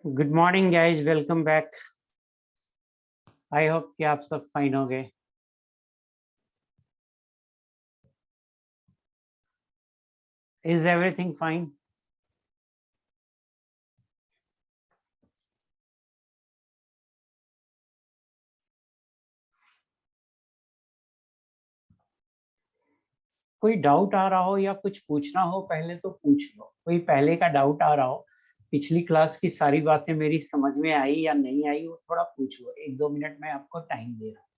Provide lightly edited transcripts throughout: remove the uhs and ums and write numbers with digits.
Good morning guys, welcome back. आई hope कि आप सब फाइन हो गए। Is everything fine? कोई डाउट आ रहा हो या कुछ पूछना हो पहले तो पूछ लो। कोई पहले का डाउट आ रहा हो, पिछली क्लास की सारी बातें मेरी समझ में आई या नहीं आई, वो थोड़ा पूछ लो। 1-2 मिनट में आपको टाइम दे रहा हूँ।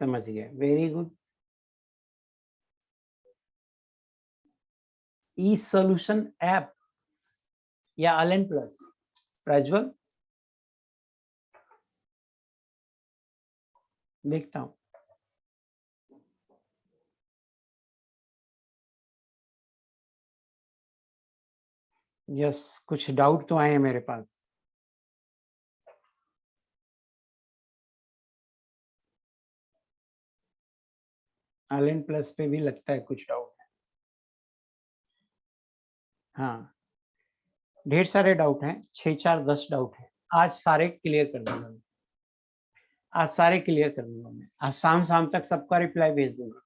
समझ गए, वेरी गुड। ई सॉल्यूशन ऐप या अलेन प्लस? प्रज्वल, देखता हूँ। यस, कुछ डाउट तो आए हैं मेरे पास। अलेन प्लस पे भी लगता है कुछ डाउट है। हाँ, ढेर सारे डाउट हैं, 6-4-10 डाउट हैं। आज सारे क्लियर कर दूंगा मैं। आज सारे क्लियर कर दूंगा मैं। आज शाम तक सबका रिप्लाई भेज दूंगा।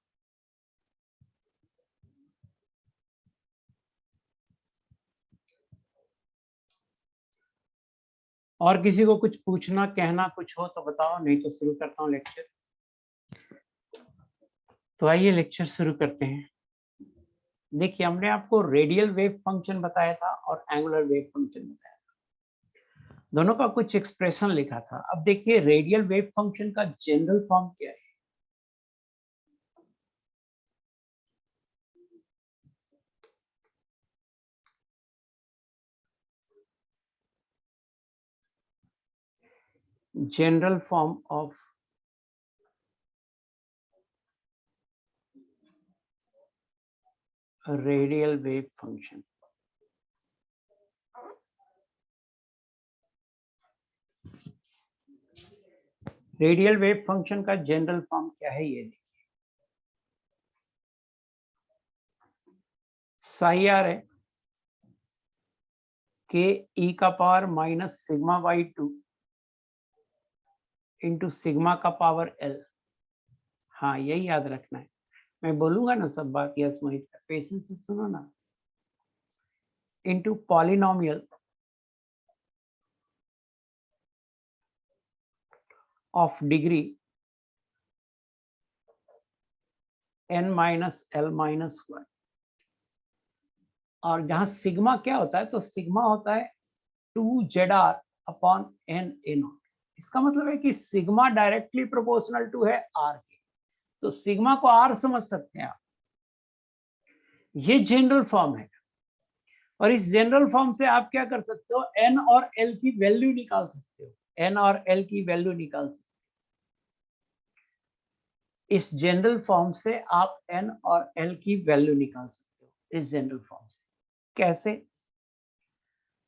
और किसी को कुछ पूछना कहना कुछ हो तो बताओ, नहीं तो शुरू करता हूँ लेक्चर। तो आइए लेक्चर शुरू करते हैं। देखिए, हमने आपको रेडियल वेव फंक्शन बताया था और एंगुलर वेव फंक्शन बताया था। दोनों का कुछ एक्सप्रेशन लिखा था। अब देखिए, रेडियल वेव फंक्शन का जनरल फॉर्म क्या है। General form of radial wave function. Radial wave function का जनरल फॉर्म क्या है, ये देखिए। साई आर है के ई का power minus sigma by 2 into sigma का पावर एल। हाँ, यही याद रखना है। मैं बोलूंगा ना सब बात, यस मोहित, पेशेंस से सुनो ना। Into polynomial of degree n minus L minus 1। और जहां सिग्मा क्या होता है, तो सिग्मा होता है 2ZR upon n A not. इसका मतलब है कि सिग्मा डायरेक्टली प्रोपोर्शनल टू है r के। तो सिग्मा को r समझ सकते हैं आप। ये जनरल फॉर्म है। और इस जनरल फॉर्म से आप क्या कर सकते हो, n और l की वैल्यू निकाल सकते हो। n और l की वैल्यू निकाल सकते हो। इस जनरल फॉर्म से आप n और l की वैल्यू निकाल सकते हो। इस जनरल फॉर्म से कैसे?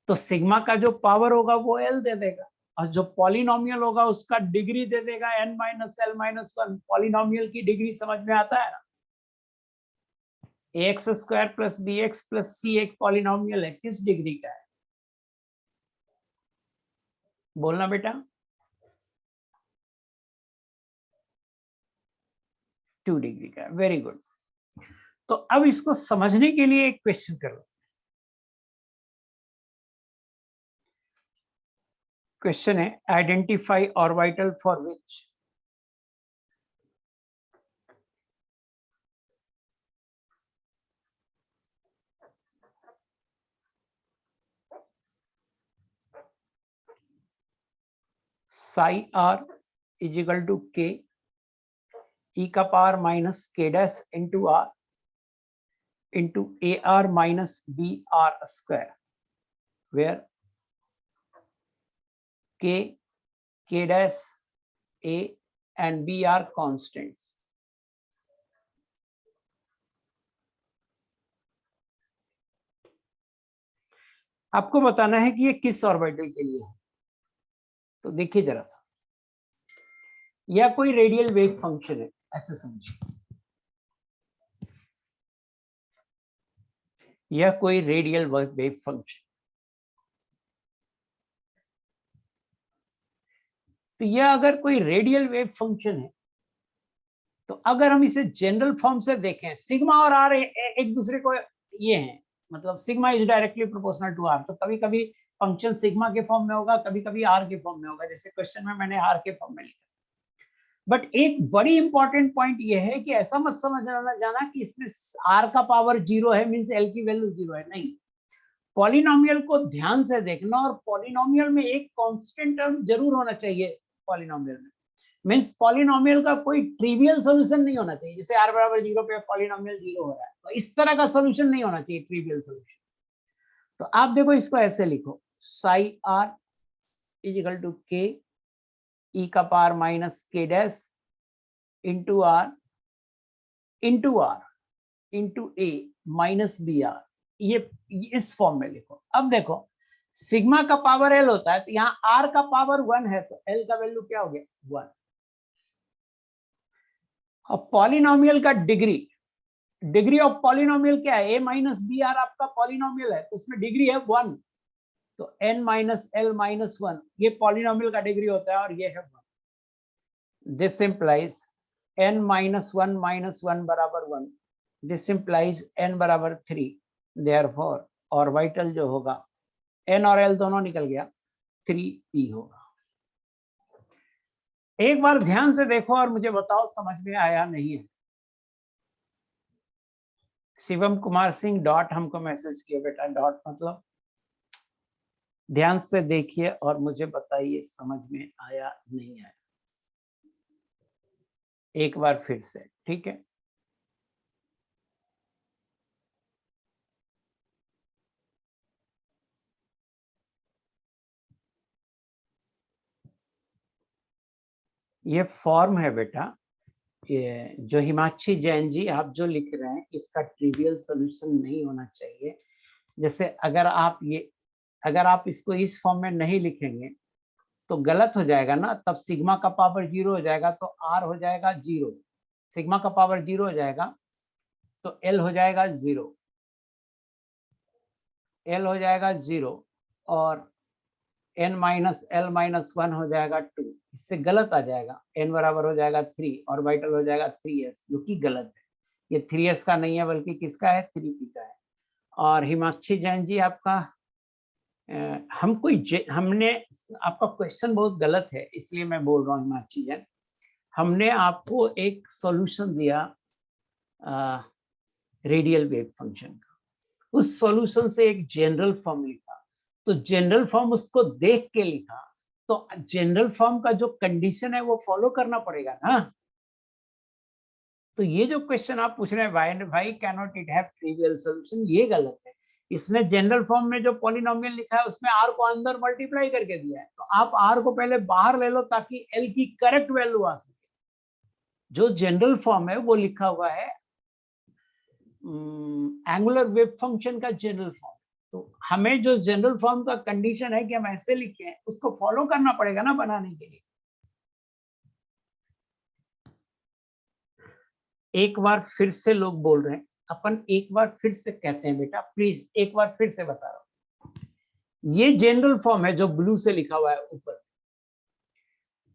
तो सिग्मा का जो पावर होगा वो l दे देगा, और जो पॉलिनोमियल होगा उसका डिग्री दे देगा n minus L minus 1। Polynomial की डिग्री समझ में आता है ना? ax square plus B X plus C एक पॉलिनोमियल है, किस डिग्री का है? बोलना बेटा। 2 डिग्री का है। Very good. तो अब इसको समझने के लिए एक क्वेश्चन करो। क्वेश्चन है, identify orbital for which psi r is equal to k e का power minus k dash into r into a r minus b r square, where k dash a and b are constants. आपको बताना है कि ये किस orbital के लिए है। तो देखिए जरा सा, यह कोई रेडियल वेव फंक्शन है, ऐसे समझिए। यह कोई रेडियल वेव फंक्शन, तो यह अगर कोई रेडियल वेव फंक्शन है तो अगर हम इसे जनरल फॉर्म से देखें, सिग्मा और आर एक दूसरे को ये हैं, मतलब sigma is directly proportional to r, तो कभी कभी फंक्शन सिग्मा के फॉर्म में होगा, कभी कभी आर के फॉर्म में होगा, जैसे क्वेश्चन में मैंने आर के फॉर्म में लिखा। बट एक बड़ी इंपॉर्टेंट पॉइंट ये है कि ऐसा मत समझना जाना कि इसमें आर का पावर 0 है मींस एल की वैल्यू 0 है, नहीं। पॉलिनोमियल को ध्यान से देखना, और पॉलिनोमियल में एक कांस्टेंट टर्म जरूर होना चाहिए पॉलिनोमियल में, मींस पॉलिनोमियल का कोई ट्रिवियल सॉल्यूशन नहीं होना चाहिए, जैसे r बराबर 0 पे पॉलिनोमियल 0 हो रहा है, तो इस तरह का सॉल्यूशन नहीं होना चाहिए ट्रिवियल सॉल्यूशन। तो आप देखो इसको ऐसे लिखो, psi r is equal to k e का power minus k dash into r into a minus b r, ये इस फॉर्म में लिखो। अब देखो सिग्मा का पावर l होता है, तो यहाँ r का पावर 1 है, तो l का वैल्यू क्या हो गया 1। अब पॉलिनोमियल का डिग्री ऑफ पॉलिनोमियल क्या है, a माइनस बी आर आपका पॉलिनोमियल है, तो उसमें डिग्री है 1, तो n माइनस l माइनस 1 ये पॉलिनोमियल का डिग्री होता है, और ये है 1। दिस इंप्लाइज n माइनस 1 बराबर 1, दिस इंप्लाइज n बराबर 3, देयरफॉर ऑर्बिटल जो होगा n और l दोनों निकल गया, 3p होगा। एक बार ध्यान से देखो और मुझे बताओ समझ में आया नहीं है। शिवम कुमार सिंह डॉट हमको मैसेज किया, बेटा डॉट मतलब ध्यान से देखिए और मुझे बताइए समझ में आया नहीं आया, एक बार फिर से, ठीक है। ये फॉर्म है बेटा, ये जो हिमाक्षी जैन जी आप जो लिख रहे हैं, इसका ट्रिवियल सॉल्यूशन नहीं होना चाहिए। जैसे अगर आप इसको इस फॉर्म में नहीं लिखेंगे तो गलत हो जाएगा ना, तब सिग्मा का पावर 0 हो जाएगा, तो आर हो जाएगा 0, सिग्मा का पावर 0 हो जाएगा तो एल हो जाएगा 0, एल हो जाएगा 0, और n माइनस एल माइनस 1 हो जाएगा 2, इससे गलत आ जाएगा, n बराबर हो जाएगा 3, और वाइटल हो जाएगा 3s, जो कि गलत है, ये 3s का नहीं है बल्कि किसका है, 3p का है। और हिमाक्षी जैन जी आपका हमने आपका क्वेश्चन बहुत गलत है, इसलिए मैं बोल रहा हूँ हिमाक्षी जैन, हमने आपको एक सॉल्यूशन दिया रेडियल वेव फंक्शन का, उस सॉल्यूशन से एक जनरल फॉर्म लिखा, तो जनरल फॉर्म उसको देख के लिखा, तो जनरल फॉर्म का जो कंडीशन है वो फॉलो करना पड़ेगा ना। तो ये जो क्वेश्चन आप पूछ रहे हैं, भाई can not it have trivial solution, ये गलत है। इसने जनरल फॉर्म में जो पॉलिनोमियल लिखा है उसमें r को अंदर मल्टीप्लाई करके दिया है, तो आप r को पहले बाहर ले लो ताकि l की करेक्ट वैल्यू आ सके। जो जनरल फॉर्म है वो लिखा हुआ है एंगुलर वेव फंक्शन का जनरल फॉर्म, तो हमें जो जनरल फॉर्म का कंडीशन है कि हम ऐसे लिखे हैं उसको फॉलो करना पड़ेगा ना बनाने के लिए। एक बार फिर से लोग बोल रहे हैं, अपन एक बार फिर से कहते हैं बेटा, प्लीज एक बार फिर से बता रहा हूं, ये जनरल फॉर्म है जो ब्लू से लिखा हुआ है ऊपर।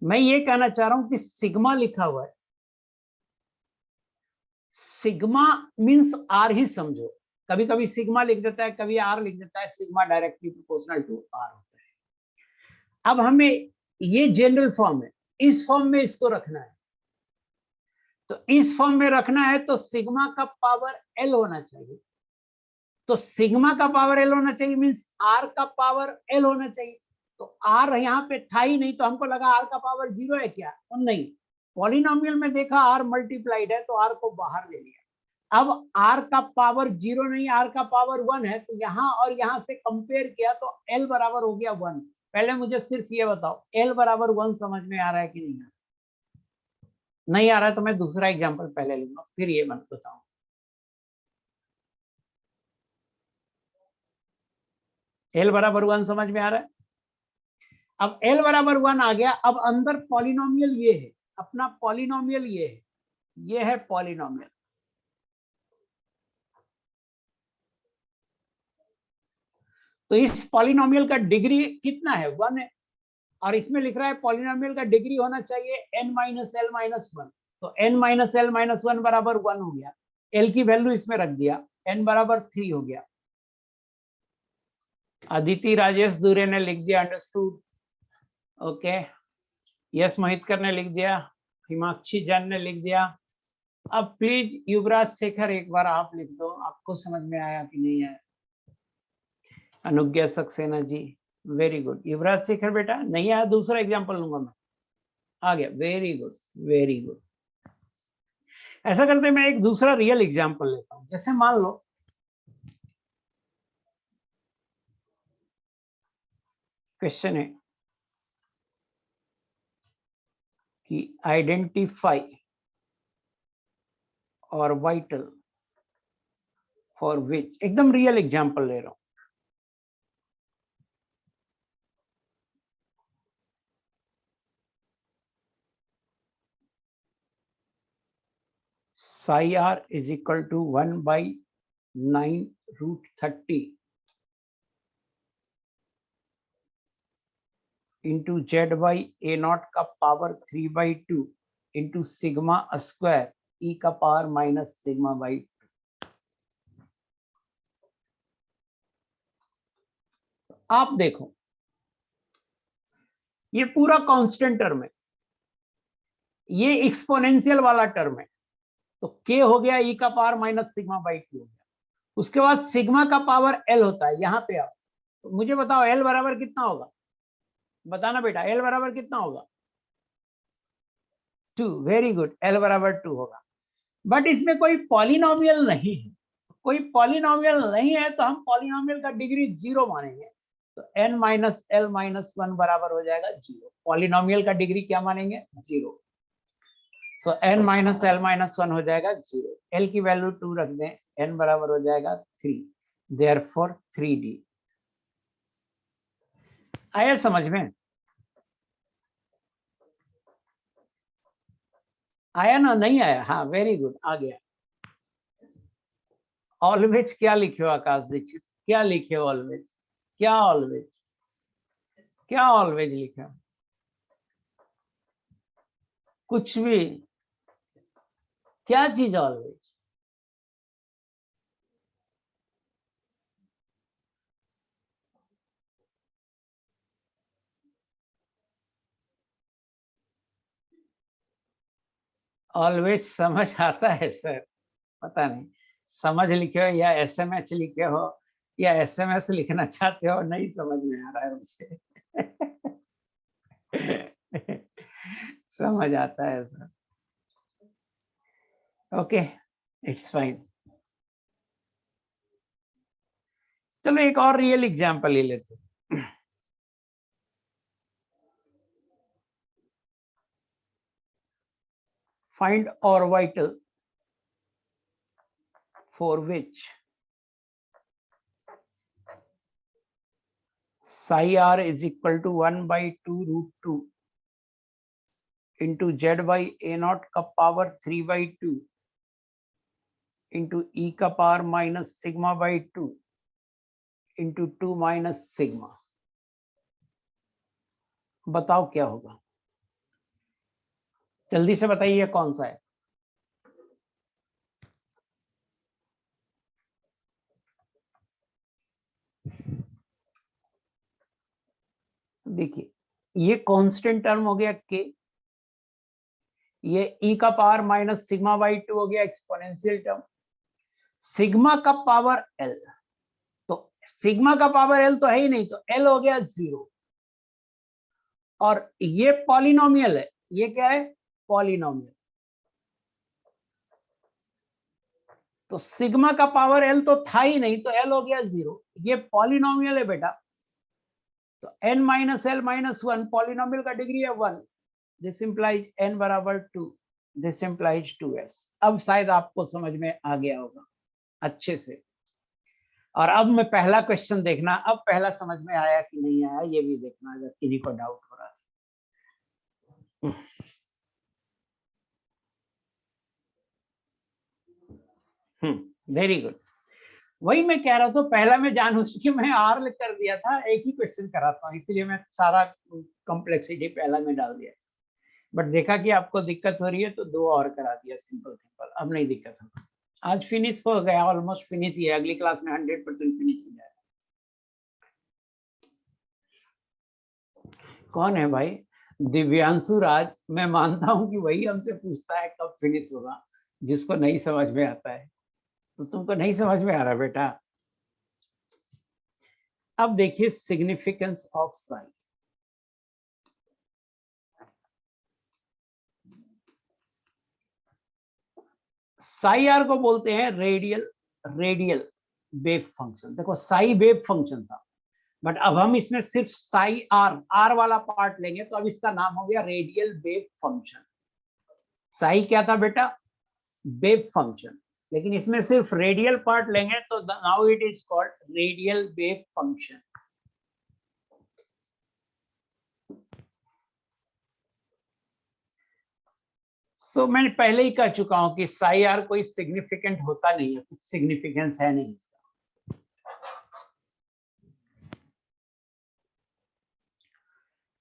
मैं ये कहना चाह रहा हूं कि सिग्मा लिखा हुआ है, सिग्मा मींस आर ही समझो, कभी कभी सिग्मा लिख देता है, कभी आर लिख देता है, sigma directly proportional to r होता है। अब हमें ये जनरल फॉर्म है, इस फॉर्म में इसको रखना है, तो इस फॉर्म में रखना है तो सिग्मा का पावर एल होना चाहिए, तो सिग्मा का पावर एल होना चाहिए मींस आर का पावर एल होना चाहिए, तो आर यहाँ पे था ही नहीं, तो हमको लगा आर का पावर 0 है क्या, तो नहीं, पॉलिनोमियल में देखा आर मल्टीप्लाइड है तो आर को बाहर ले लिया। अब r का पावर 0 नहीं, r का पावर 1 है, तो यहाँ और यहाँ से कंपेयर किया तो l बराबर हो गया 1। पहले मुझे सिर्फ ये बताओ l बराबर 1 समझ में आ रहा है कि नहीं आ रहा? नहीं आ रहा है तो मैं दूसरा एग्जांपल पहले लूंगा, फिर ये मैं बताऊं। l बराबर 1 समझ में आ रहा है? अब l बराबर 1 आ गया, अब अंदर पॉलिनोमियल ये है, अपना पॉलिनोमियल ये है, ये है पॉलिनोमियल। तो इस पॉलिनोमियल का डिग्री कितना है, 1 है, और इसमें लिख रहा है पॉलिनोमियल का डिग्री होना चाहिए n माइनस l माइनस 1। तो n माइनस l माइनस 1 बराबर 1 हो गया, l की वैल्यू इसमें रख दिया, n बराबर 3 हो गया। अदिति राजेश दूरे ने लिख दिया अंडरस्टूड, ओके। यस मोहितकर ने लिख दिया, हिमाक्षी जैन ने लिख दिया। अब प्लीज युवराज शेखर एक बार आप लिख दो, आपको समझ में आया कि नहीं आया। अनुज्ञा सक्सेना जी, वेरी गुड। युवराज शेखर बेटा नहीं आया, दूसरा एग्जांपल लूंगा मैं। आ गया, वेरी गुड वेरी गुड। ऐसा करते मैं एक दूसरा रियल एग्जांपल लेता हूं। जैसे मान लो क्वेश्चन है कि आइडेंटिफाई और वाइटल फॉर विच, एकदम रियल एग्जांपल ले रहा हूं। psi r is equal to 1 by 9 root 30 into z by a naught का power 3 by 2 into sigma square e का पावर माइनस सिग्मा by 2। आप देखो ये पूरा कांस्टेंट टर्म है, ये एक्सपोनेंशियल वाला टर्म है, तो k हो गया e का पावर माइनस सिग्मा by 2 हो गया। उसके बाद सिग्मा का पावर l होता है, यहां पे आओ तो मुझे बताओ l बराबर कितना होगा, बताना बेटा l बराबर कितना होगा, 2। वेरी गुड, l बराबर 2 होगा। बट इसमें कोई पॉलिनोमियल नहीं है, कोई पॉलिनोमियल नहीं है तो हम पॉलिनोमियल का डिग्री 0 मानेंगे। तो n माइनस l माइनस 1 बराबर हो जाएगा 0। पॉलिनोमियल का डिग्री क्या मानेंगे, 0। तो n माइनस l माइनस 1 हो जाएगा 0। l की वैल्यू 2 रख दें, n बराबर हो जाएगा 3। Therefore 3d। आया समझ में, आया ना, नहीं आया, हाँ वेरी गुड, आ गया। ऑलवेज क्या लिखे हो आकाश दीक्षित, क्या लिखे हो ऑलवेज, क्या ऑलवेज, क्या ऑलवेज लिखा, कुछ भी, क्या चीज ऑलवेज, ऑलवेज समझ आता है सर, पता नहीं समझ लिखे हो या एसएमएच लिखे हो या एसएमएस लिखना चाहते हो, नहीं समझ में आ रहा है मुझे। समझ आता है सर, ओके इट्स फाइन। चलो एक और रियल एग्जांपल ले लेते हैं। Find orbital for which psi r is equal to 1 by 2 root 2 into z by a naught का पावर 3 by 2 into e का power minus sigma by 2 into 2 minus sigma. बताओ क्या होगा, जल्दी से बताइए कौन सा है। देखिए ये कांस्टेंट टर्म हो गया k, ये e का पावर माइनस सिग्मा by 2 हो गया एक्सपोनेंशियल टर्म, सिग्मा का पावर l, तो सिग्मा का पावर l तो है ही नहीं, तो l हो गया 0। और ये पॉलिनोमियल है, ये क्या है, पॉलिनोमियल, तो सिग्मा का पावर l तो था ही नहीं, तो l हो गया 0। ये पॉलिनोमियल है बेटा, तो n minus l minus 1, polynomial का डिग्री है 1। दिस इंप्लाइज n बराबर 2, दिस इंप्लाइज 2s। अब शायद आपको समझ में आ गया होगा अच्छे से। और अब मैं पहला क्वेश्चन देखना, अब पहला समझ में आया कि नहीं आया ये भी देखना, अगर किसी को डाउट हो रहा था। Very good. वही मैं कह रहा था, पहला मैं जानबूझ के मैं आर कर दिया था, एक ही क्वेश्चन कराता हूँ, इसीलिए मैं सारा कॉम्प्लेक्सिटी पहला में डाल दिया। बट देखा कि आपको दिक्कत हो रही है तो 2 और करा दिया, सिंपल सिंपल, अब नहीं दिक्कत होगा। आज फिनिश हो गया, ऑलमोस्ट फिनिश ही है, अगली क्लास में 100% फिनिश हो जाएगा। कौन है भाई? दिव्यांशु राज। मैं मानता हूं कि वही हमसे पूछता है कब फिनिश होगा, जिसको नहीं समझ में आता है। तो तुमको नहीं समझ में आ रहा बेटा। अब देखिए significance of Sai. Sai R को बोलते हैं रेडियल वेव फंक्शन। देखो साई वेव फंक्शन था, बट अब हम इसमें सिर्फ साई आर वाला पार्ट लेंगे, तो अब इसका नाम हो गया रेडियल वेव फंक्शन। साई क्या था बेटा? वेव फंक्शन, लेकिन इसमें सिर्फ रेडियल पार्ट लेंगे तो now it is called radial wave function. So मैंने पहले ही कह चुका हूं कि साई आर कोई सिग्निफिकेंट होता नहीं है, कुछ सिग्निफिकेंस है नहीं इसका।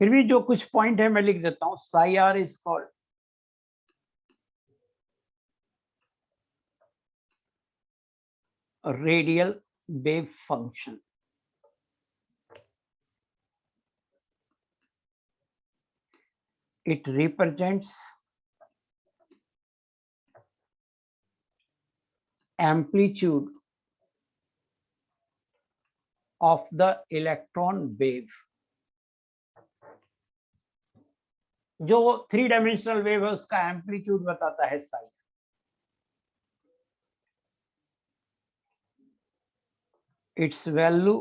फिर भी जो कुछ पॉइंट है मैं लिख देता हूं। Psi R is called radial wave function. It represents amplitude of the electron wave। जो 3 डायमेंशनल वेव है उसका एम्पलीट्यूड बताता है Sai. Its value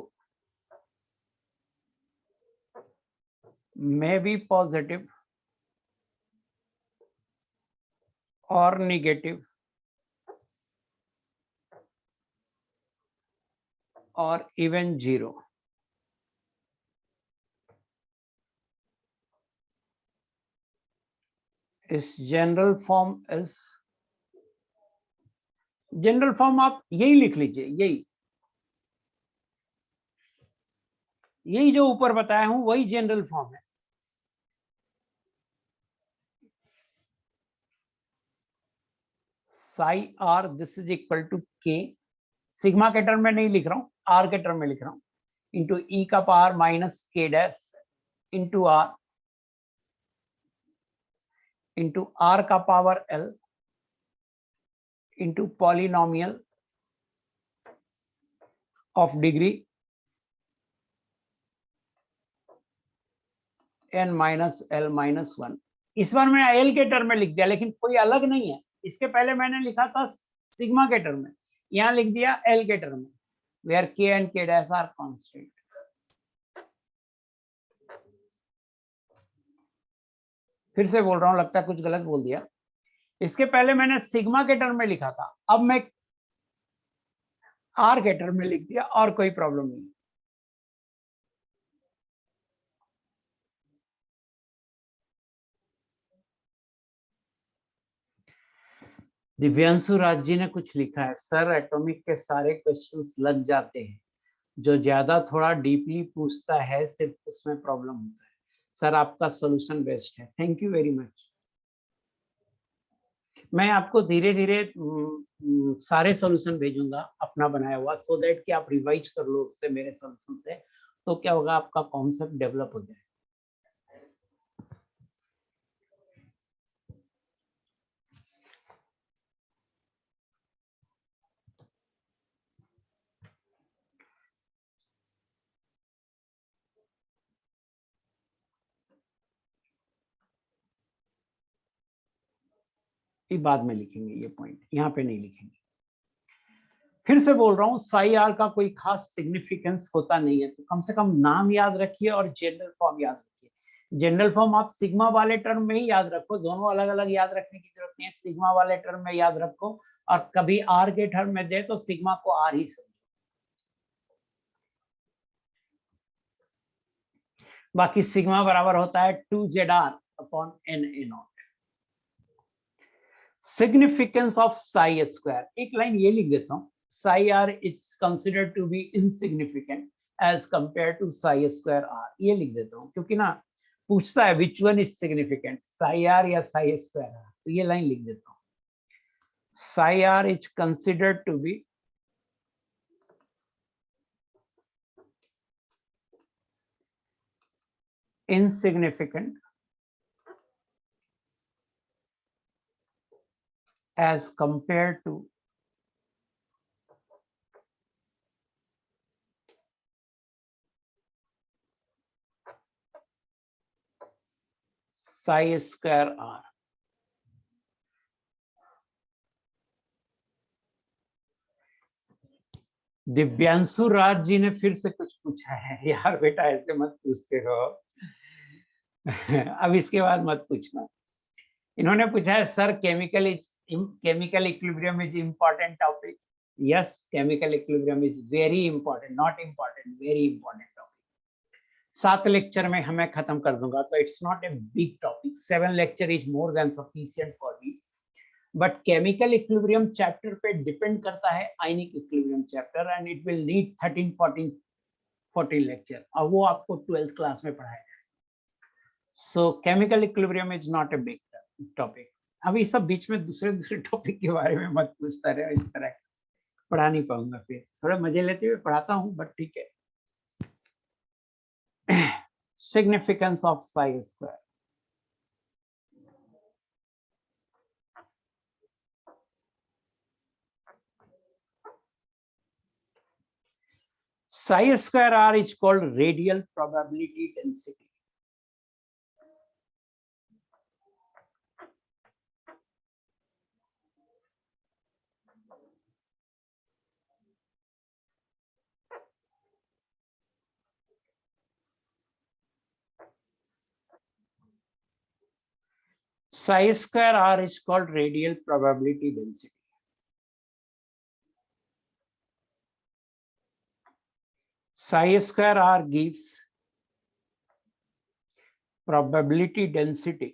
may be positive or negative or even 0। इस जनरल फॉर्म आप यही लिख लीजिए, यही जो ऊपर बताया हूं वही जनरल फॉर्म है। Psi r this is equal to k, sigma के टर्म में नहीं लिख रहा हूं, आर के टर्म में लिख रहा हूं, इंटू ई का पावर माइनस के डैश इंटू आर का power L into polynomial of degree n minus L minus 1। इस बार मैं एल के टर्म में लिख दिया, लेकिन कोई अलग नहीं है। इसके पहले मैंने लिखा था सिग्मा के टर्म में, यहां लिख दिया एल के टर्म में, वेयर के एंड के डैश आर कांस्टेंट। फिर से बोल रहा हूं, लगता है कुछ गलत बोल दिया। इसके पहले मैंने सिग्मा के टर्म में लिखा था, अब मैं आर के टर्म में लिख दिया, और कोई प्रॉब्लम नहीं। दिव्यांशु राज जी ने कुछ लिखा है, सर एटॉमिक के सारे क्वेश्चंस लग जाते हैं, जो ज्यादा थोड़ा डीपली पूछता है सिर्फ उसमें प्रॉब्लम होता है। सर आपका सॉल्यूशन बेस्ट है, थैंक यू वेरी मच। मैं आपको धीरे धीरे सारे सॉल्यूशन भेजूंगा अपना बनाया हुआ, सो दैट कि आप रिवाइज कर लो उससे, मेरे सॉल्यूशन से, तो क्या होगा, आपका कॉन्सेप्ट डेवलप हो जाए। ये बाद में लिखेंगे, ये पॉइंट यहाँ पे नहीं लिखेंगे। फिर से बोल रहा हूँ, साई आर का कोई खास सिग्निफिकेंस होता नहीं है, तो कम से कम नाम याद रखिए और जनरल फॉर्म याद रखिए। जनरल फॉर्म आप सिग्मा वाले टर्म में ही याद रखो, दोनों अलग अलग याद रखने की जरूरत नहीं है, सिग्मा वाले टर्म में याद रखो, और कभी आर के टर्म में दे तो सिग्मा को आर ही समझो। बाकी सिग्मा बराबर होता है 2ZR upon NA0। Significance of Sai square, एक लाइन ये लिख देता हूं, psi r is considered to be insignificant as compared to psi square r. ये लिख देता हूँ क्योंकि ना पूछता है which one is significant, psi r या psi square r, तो ये लाइन लिख देता हूँ. Psi r is considered to be insignificant as compared to psi square r. Divyanshu Raj ji ने फिर से कुछ पूछा है. यार बेटा ऐसे मत पूछते रहो. अब इसके बाद मत पूछना. इन्होंने पूछा है sir chemical equilibrium is important topic. Yes, chemical equilibrium is very important, not important, very important topic. 7 lecture में हमें खत्म कर दूंगा, तो it's not a big topic. 7 lecture is more than sufficient for me. But chemical equilibrium chapter पे depend करता है ionic equilibrium chapter, and it will need 13, 14 lecture, और वो आपको 12th क्लास में पढ़ाया जाए. सो chemical equilibrium is not a big topic. अभी सब बीच में दूसरे टॉपिक के बारे में मत पूछता रहे, इस तरह पढ़ा नहीं पाऊंगा. फिर थोड़ा मजे लेते हुए पढ़ाता हूँ, बट ठीक है. Significance of Sai square. Psi square r is called radial probability density. Psi square r is called radial probability density. Psi square r gives probability density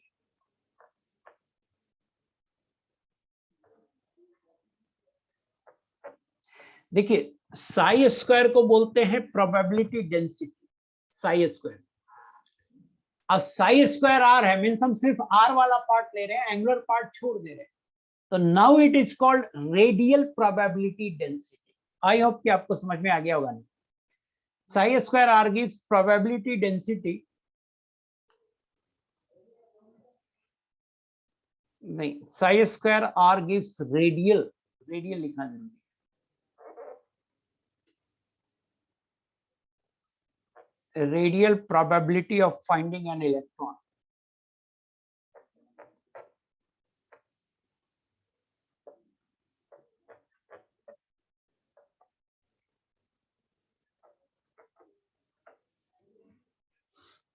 देखिए साई स्क्वायर को बोलते हैं प्रोबेबिलिटी डेंसिटी. साई स्क्वायर और psi square R है, means हम सिर्फ are वाला part ले रहे हैं, एंगुलर पार्ट छोड़ दे रहे हैं. तो now it is called radial probability density. I hope कि आपको समझ में आ गया होगा. Psi square R gives probability density, नहीं, psi square R gives radial लिखना जरूरी है. Radial probability of finding an electron.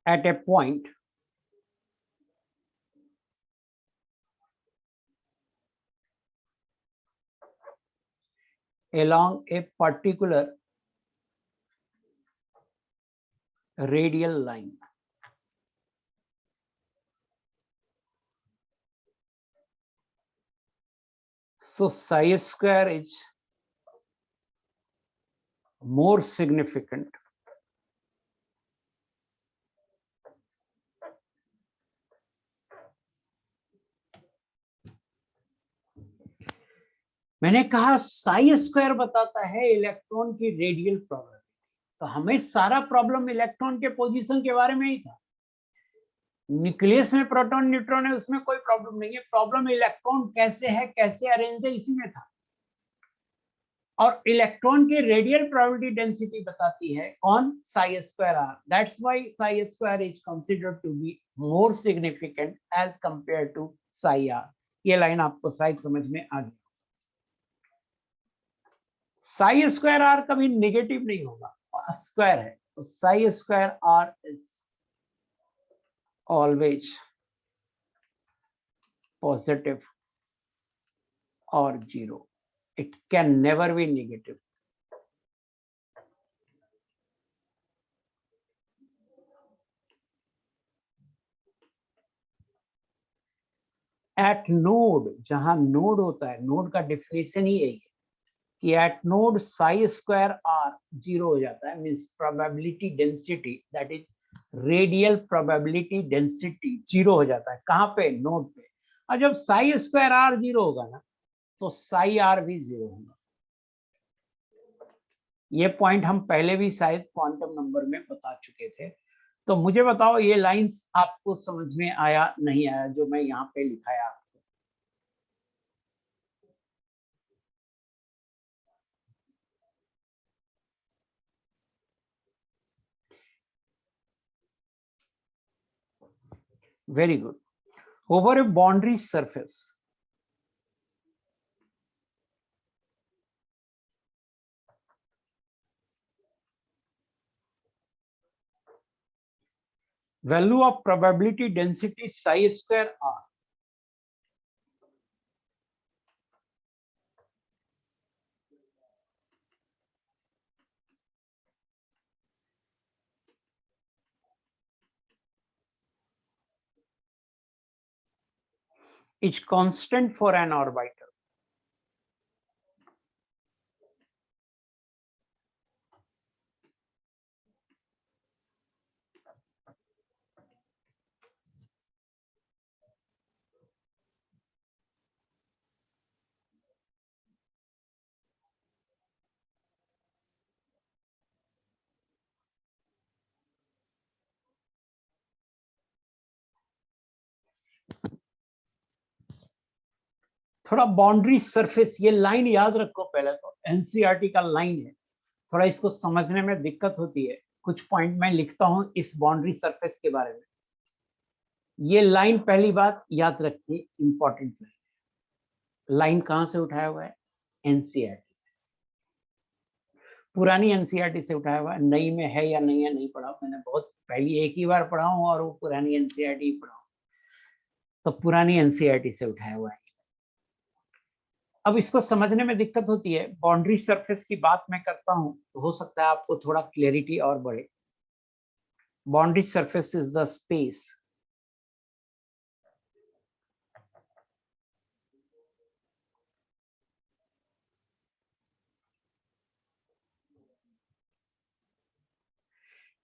at a point along a particular radial line. So psi square is more significant मैंने कहा Sai square बताता है electron की radial probability. तो हमें सारा प्रॉब्लम इलेक्ट्रॉन के पोजीशन के बारे में ही था. न्यूक्लियस में प्रोटॉन न्यूट्रॉन है, उसमें कोई प्रॉब्लम नहीं है. प्रॉब्लम इलेक्ट्रॉन कैसे है, कैसे अरेंज है, इसी में था. और इलेक्ट्रॉन की रेडियल प्रोबेबिलिटी डेंसिटी बताती है कौन, psi square R. That's why psi square is considered to be more significant as compare to psi R. ये लाइन आपको शायद समझ में आ गई. साई स्क्वायर आर कभी नेगेटिव नहीं होगा, स्क्वायर है, तो psi square R is always positive और zero. It can never be negative. At node, जहां नोड होता है, नोड का डेफिनेशन ही यही है. कि at node psi square are 0 हो जाता है, means probability density, that is radial probability density 0 हो जाता है। कहाँ पे? नोड पे। और जब साई स्क्वायर आर 0 होगा ना, तो साई आर भी 0 होगा। ये पॉइंट हम पहले भी शायद क्वांटम नंबर में बता चुके थे। तो मुझे बताओ ये लाइंस आपको समझ में आया नहीं आया जो मैं यहाँ पे लिखाया आपको? Very good. Over A boundary surface, value of probability density psi square r is constant for an orbital. थोड़ा बाउंड्री सरफेस, ये लाइन याद रखो पहले तो, एनसीईआरटी का लाइन है। थोड़ा इसको समझने में दिक्कत होती है, कुछ पॉइंट मैं लिखता हूं इस बाउंड्री सरफेस के बारे में। ये लाइन पहली बात याद रखिए, इंपॉर्टेंट लाइन। लाइन कहां से उठाया हुआ है? एनसीईआरटी से, पुरानी एनसीईआरटी से उठाया हुआ है। नई में है या नहीं है नहीं पढ़ा, मैंने बहुत पहली एक ही बार पढ़ा हूं और वो पुरानी एनसीईआरटी पढ़ा हूं, तो पुरानी एनसीईआरटी से उठाया हुआ है। अब इसको समझने में दिक्कत होती है, बाउंड्री सरफेस की बात मैं करता हूं तो हो सकता है आपको थोड़ा क्लैरिटी और बढ़े। Boundary surface is the space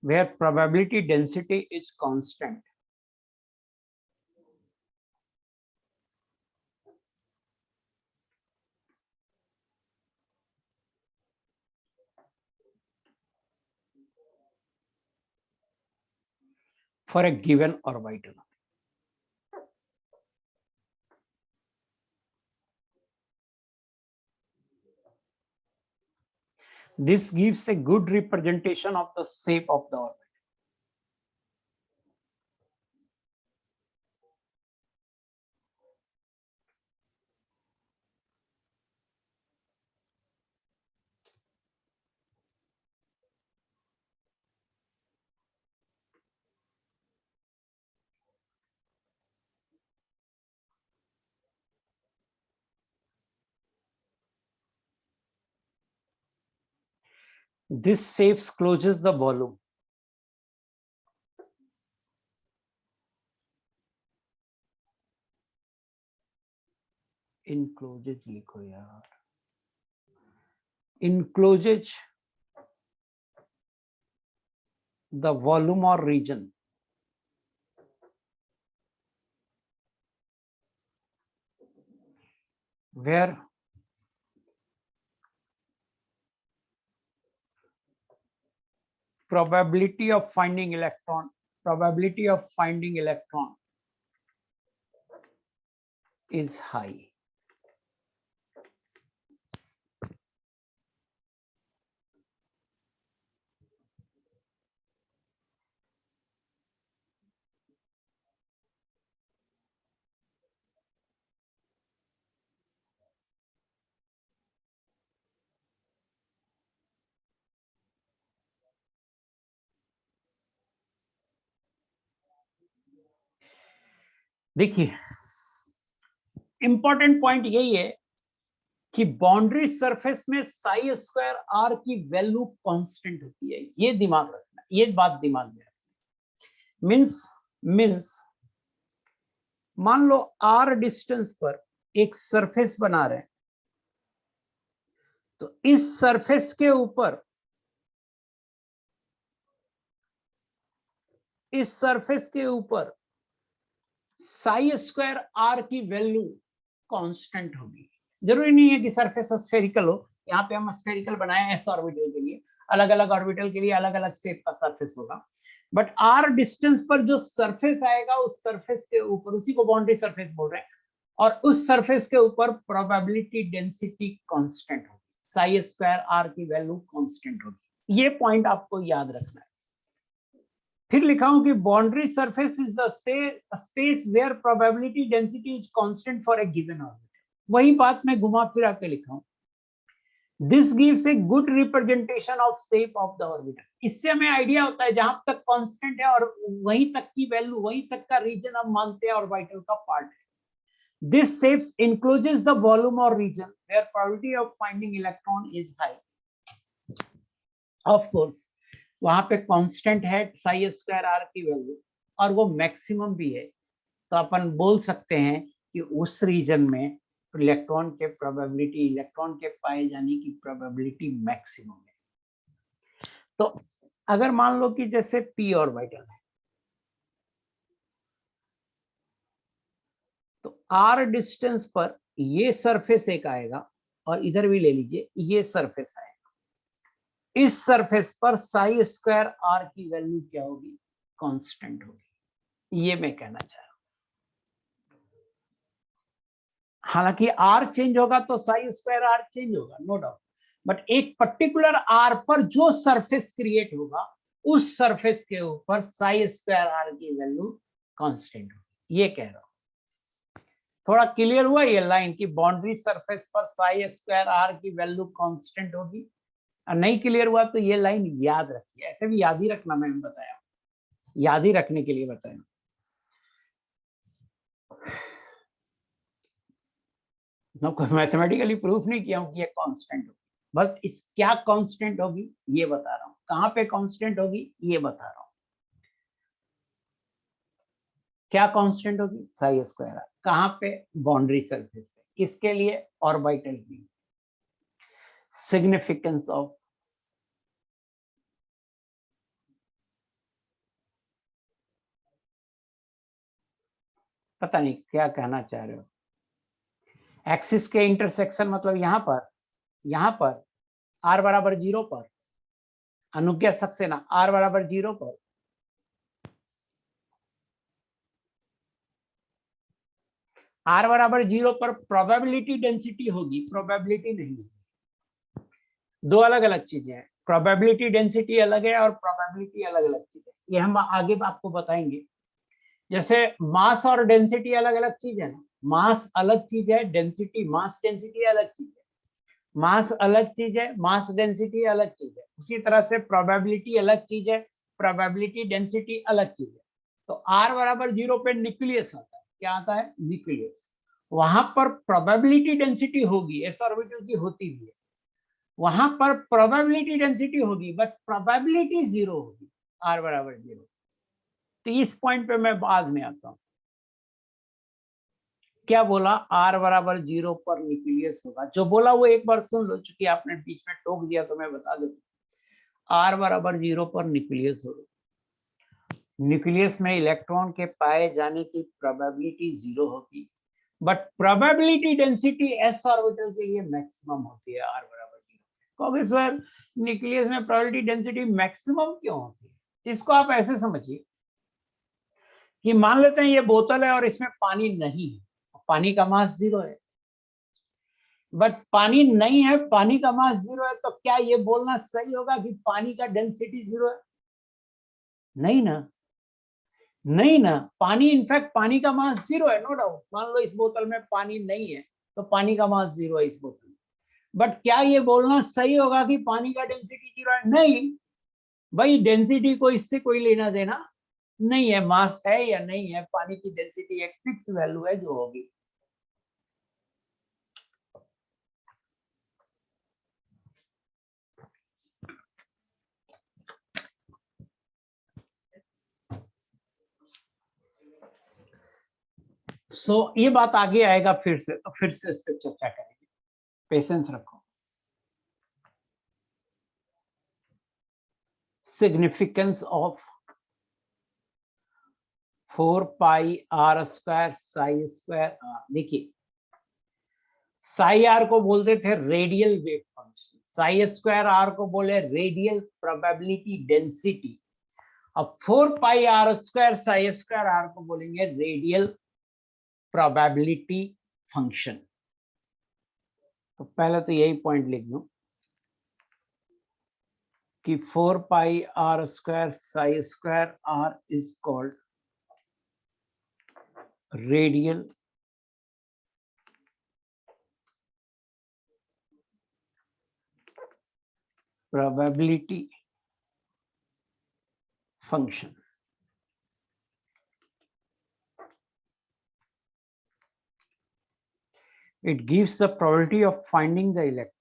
where probability density is constant. For a given orbital. This gives a good representation of the shape of the orbit. This shape closes the volume. Encloses लिखो यार, encloses the volume or region where probability of finding electron is high. देखिए important point यही है कि boundary surface में Sai square are की value constant होती है। ये दिमाग रखना, ये बात दिमाग में रखना। मींस मान लो आर डिस्टेंस पर एक सरफेस बना रहे हैं, तो इस सरफेस के ऊपर, इस सरफेस के ऊपर साई स्क्वायर आर की वैल्यू कांस्टेंट होगी। जरूरी नहीं है कि सरफेस स्फेरिकल हो, यहाँ पे हम स्फेरिकल बनाए हैं एस ऑर्बिटल के लिए, अलग अलग ऑर्बिटल के लिए अलग अलग शेप का सरफेस होगा, बट आर डिस्टेंस पर जो सरफेस आएगा उस सरफेस के ऊपर, उसी को बाउंड्री सरफेस बोल रहे हैं, और उस सरफेस के ऊपर प्रोबेबिलिटी डेंसिटी कांस्टेंट होगी, साई स्क्वायर आर की वैल्यू कांस्टेंट होगी। ये पॉइंट आपको याद रखना है। फिर लिखा हूं कि boundary surface is the space where probability density is constant for a given orbital. वही बात मैं घुमा फिरा के लिखा हूं, this gives a good representation of shape of the orbital. इससे हमें आइडिया होता है जहां तक कांस्टेंट है और वहीं तक की वैल्यू, वहीं तक का रीजन हम मानते हैं ऑर्बिटल का पार्ट है। This shapes encloses the volume or region where probability of finding electron is high. Of course, वहां पे कांस्टेंट है साई स्क्वायर आर की वैल्यू और वो मैक्सिमम भी है, तो अपन बोल सकते हैं कि उस रीजन में इलेक्ट्रॉन के प्रोबेबिलिटी, इलेक्ट्रॉन के पाए जाने की प्रोबेबिलिटी मैक्सिमम है। तो अगर मान लो कि जैसे पी ऑर्बिटल है, तो आर डिस्टेंस पर ये सरफेस एक आएगा और इधर भी ले लीजिए ये सरफेस आएगा, इस सरफेस पर साई स्क्वायर आर की वैल्यू क्या होगी, कांस्टेंट होगी। ये मैं कहना चाह रहा हूं। हालांकि आर चेंज होगा तो साई स्क्वायर आर चेंज होगा, नो डाउट, बट एक पर्टिकुलर आर पर जो सरफेस क्रिएट होगा उस सरफेस के ऊपर साई स्क्वायर आर की वैल्यू कांस्टेंट होगी, ये कह रहा हूं। थोड़ा क्लियर हुआ ये लाइन की बाउंड्री सरफेस पर साई स्क्वायर आर की वैल्यू कांस्टेंट होगी? नहीं क्लियर हुआ तो ये लाइन याद रखिए, ऐसे भी याद ही रखना, मैंने बताया, याद ही रखने के लिए बताया। कोई मैथमेटिकली प्रूफ नहीं किया हूं कि ये कांस्टेंट होगी, बस इस क्या कांस्टेंट होगी ये बता रहा हूं, कहां पे कांस्टेंट होगी ये बता रहा हूं। क्या कांस्टेंट होगी, साई स्क्वायर, कहां पे, बाउंड्री सरफेस पे, किसके लिए, ऑर्बिटल की। सिग्निफिकेंस ऑफ पता नहीं क्या कहना चाह रहे हो, एक्सिस के इंटरसेक्शन मतलब यहां पर आर बराबर 0 पर, अनुज्ञा सक्सेना आर बराबर 0 पर, आर बराबर 0 पर प्रोबेबिलिटी डेंसिटी होगी, प्रोबेबिलिटी नहीं होगी, दो अलग अलग चीजें हैं, प्रोबेबिलिटी डेंसिटी अलग है और प्रोबेबिलिटी अलग अलग चीज है, ये हम आगे आपको बताएंगे। जैसे मास और डेंसिटी अलग अलग चीज है ना, मास अलग चीज है, डेंसिटी, मास डेंसिटी अलग चीज है, मास अलग चीज है, मास डेंसिटी अलग चीज है, उसी तरह से प्रोबेबिलिटी अलग चीज है, प्रोबेबिलिटी डेंसिटी अलग चीज है। तो आर बराबर 0 पे न्यूक्लियस आता है, क्या आता है, न्यूक्लियस, वहां पर प्रोबेबिलिटी डेंसिटी होगी, एस ऑर्बिटल की होती भी है, वहां पर प्रोबेबिलिटी डेंसिटी होगी बट प्रोबेबिलिटी 0 होगी, आर बराबर 0। तो इस पॉइंट पे मैं बाद में आता हूं, क्या बोला, आर बराबर 0 पर न्यूक्लियस होगा, जो बोला वो एक बार सुन लो, चूंकि आपने बीच में टोक दिया तो मैं बता देता, आर बराबर 0 पर न्यूक्लियस होगा, न्यूक्लियस में इलेक्ट्रॉन के पाए जाने की प्रोबेबिलिटी 0 होगी, but probability density S orbital के लिए मैक्सिमम होती है, आर बराबर 0। कहोगे सर न्यूक्लियस में प्रोबेबिलिटी डेंसिटी मैक्सिमम क्यों होती है? इसको आप ऐसे समझिए कि मान लेते हैं ये बोतल है और इसमें पानी नहीं है, पानी का मास 0 है, बट पानी नहीं है, पानी का मास 0 है, तो क्या ये बोलना सही होगा कि पानी का डेंसिटी 0 है? नहीं ना, नहीं ना, पानी, इनफैक्ट पानी का मास 0 है, नो डाउट। मान लो इस बोतल में पानी नहीं है तो पानी का मास 0 है इस बोतल में, बट क्या ये बोलना सही होगा कि पानी का डेंसिटी 0 है? नहीं भाई, डेंसिटी को इससे कोई लेना देना नहीं है, मास है या नहीं है, पानी की डेंसिटी एक फिक्स वैल्यू है जो होगी। ये बात आगे आएगा फिर से, तो फिर से इस पर चर्चा करेंगे, पेशेंस रखो। Significance of 4 pi are square psi square R. देखिए साई आर को बोलते थे radial wave function, psi square R को बोले रेडियल प्रोबेबिलिटी डेंसिटी, अब 4 pi are square psi square R को बोलेंगे रेडियल प्रोबेबिलिटी फंक्शन। तो पहले तो यही पॉइंट लिख दूं कि 4 pi are square psi square R is called radial probability function. It gives the probability of finding the electron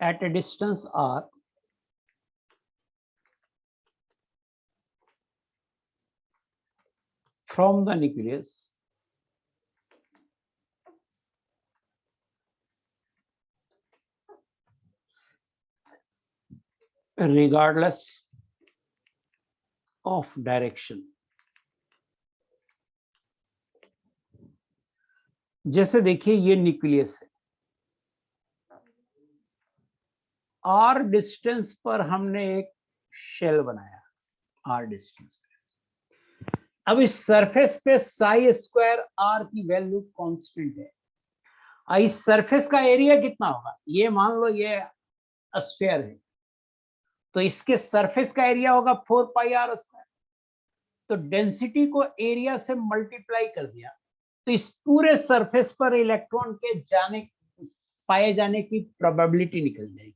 at a distance r from the nucleus regardless of direction। जैसे देखिए ये न्यूक्लियस है, are distance पर हमने एक shell बनाया, are distance. अब इस सरफेस पे साई स्क्वायर आर की वैल्यू कांस्टेंट है। इस सरफेस का एरिया कितना होगा, ये मान लो ये स्फीयर है, तो इसके सरफेस का एरिया होगा 4 पाई आर स्क्वायर। तो डेंसिटी को एरिया से मल्टीप्लाई कर दिया तो इस पूरे सरफेस पर इलेक्ट्रॉन के पाए जाने की प्रोबेबिलिटी निकल जाएगी।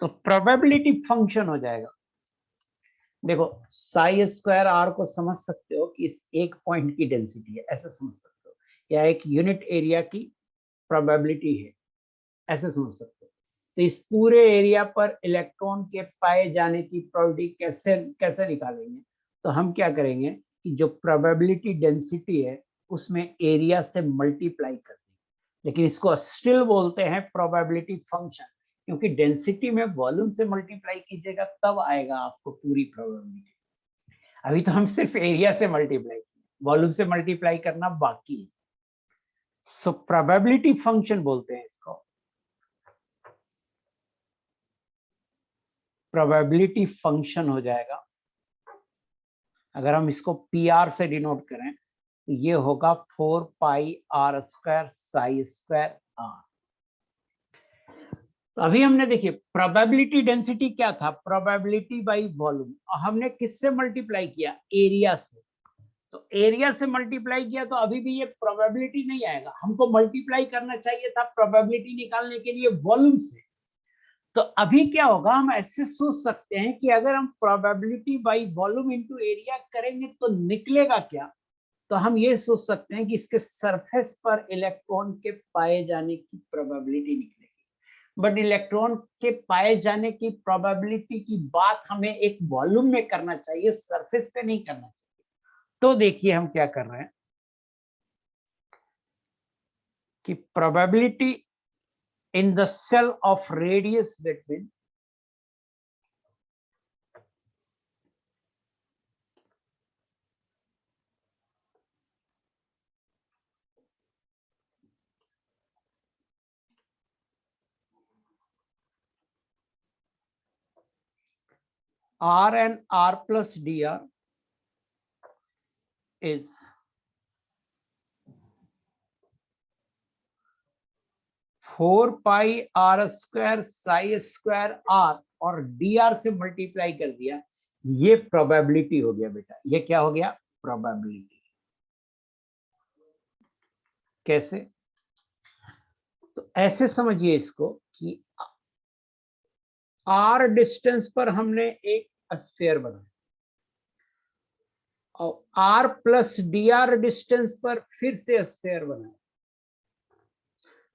तो प्रोबेबिलिटी फंक्शन हो जाएगा, देखो साई स्क्वायर आर को समझ सकते हो कि इस एक पॉइंट की डेंसिटी है, ऐसे समझ सकते हो, या एक यूनिट एरिया की प्रोबेबिलिटी है, ऐसे समझ सकते हो। तो इस पूरे एरिया पर इलेक्ट्रॉन के पाए जाने की प्रोबेबिलिटी कैसे निकालेंगे, तो हम क्या करेंगे कि जो प्रोबेबिलिटी डेंसिटी है उसमें एरिया से मल्टीप्लाई कर देंगे, लेकिन इसको स्टिल बोलते हैं प्रोबेबिलिटी फंक्शन, क्योंकि डेंसिटी में वॉल्यूम से मल्टीप्लाई कीजिएगा तब आएगा आपको पूरी प्रोबेबिलिटी। अभी तो हम सिर्फ एरिया से मल्टीप्लाई किए, वॉल्यूम से मल्टीप्लाई करना बाकी है। सो प्रोबेबिलिटी फंक्शन बोलते हैं इसको। प्रोबेबिलिटी फंक्शन हो जाएगा, अगर हम इसको पी आर से डिनोट करें तो ये होगा 4 pi are square psi square R. तो अभी हमने देखिए प्रोबेबिलिटी डेंसिटी क्या था, प्रोबेबिलिटी बाई वॉल्यूम, और हमने किससे मल्टीप्लाई किया, एरिया से। तो एरिया से मल्टीप्लाई किया तो अभी भी ये प्रोबेबिलिटी नहीं आएगा, हमको मल्टीप्लाई करना चाहिए था प्रोबेबिलिटी निकालने के लिए वॉल्यूम से। तो अभी क्या होगा, हम ऐसे सोच सकते हैं कि अगर हम probability by volume into area करेंगे तो निकलेगा क्या। तो हम ये सोच सकते हैं कि इसके सरफेस पर इलेक्ट्रॉन के पाए जाने की प्रोबेबिलिटी निकलेगी, बट इलेक्ट्रॉन के पाए जाने की प्रोबेबिलिटी की बात हमें एक वॉल्यूम में करना चाहिए, सरफेस पे नहीं करना चाहिए। तो देखिए हम क्या कर रहे हैं कि probability in the shell of radius between R and R plus dr is 4 pi are square psi square are और dr से मल्टीप्लाई कर दिया, ये प्रोबेबिलिटी हो गया बेटा। ये क्या हो गया, प्रोबेबिलिटी। कैसे, तो ऐसे समझिए इसको कि r डिस्टेंस पर हमने एक स्फीयर बनाया और r प्लस dr डिस्टेंस पर फिर से स्फीयर बनाया।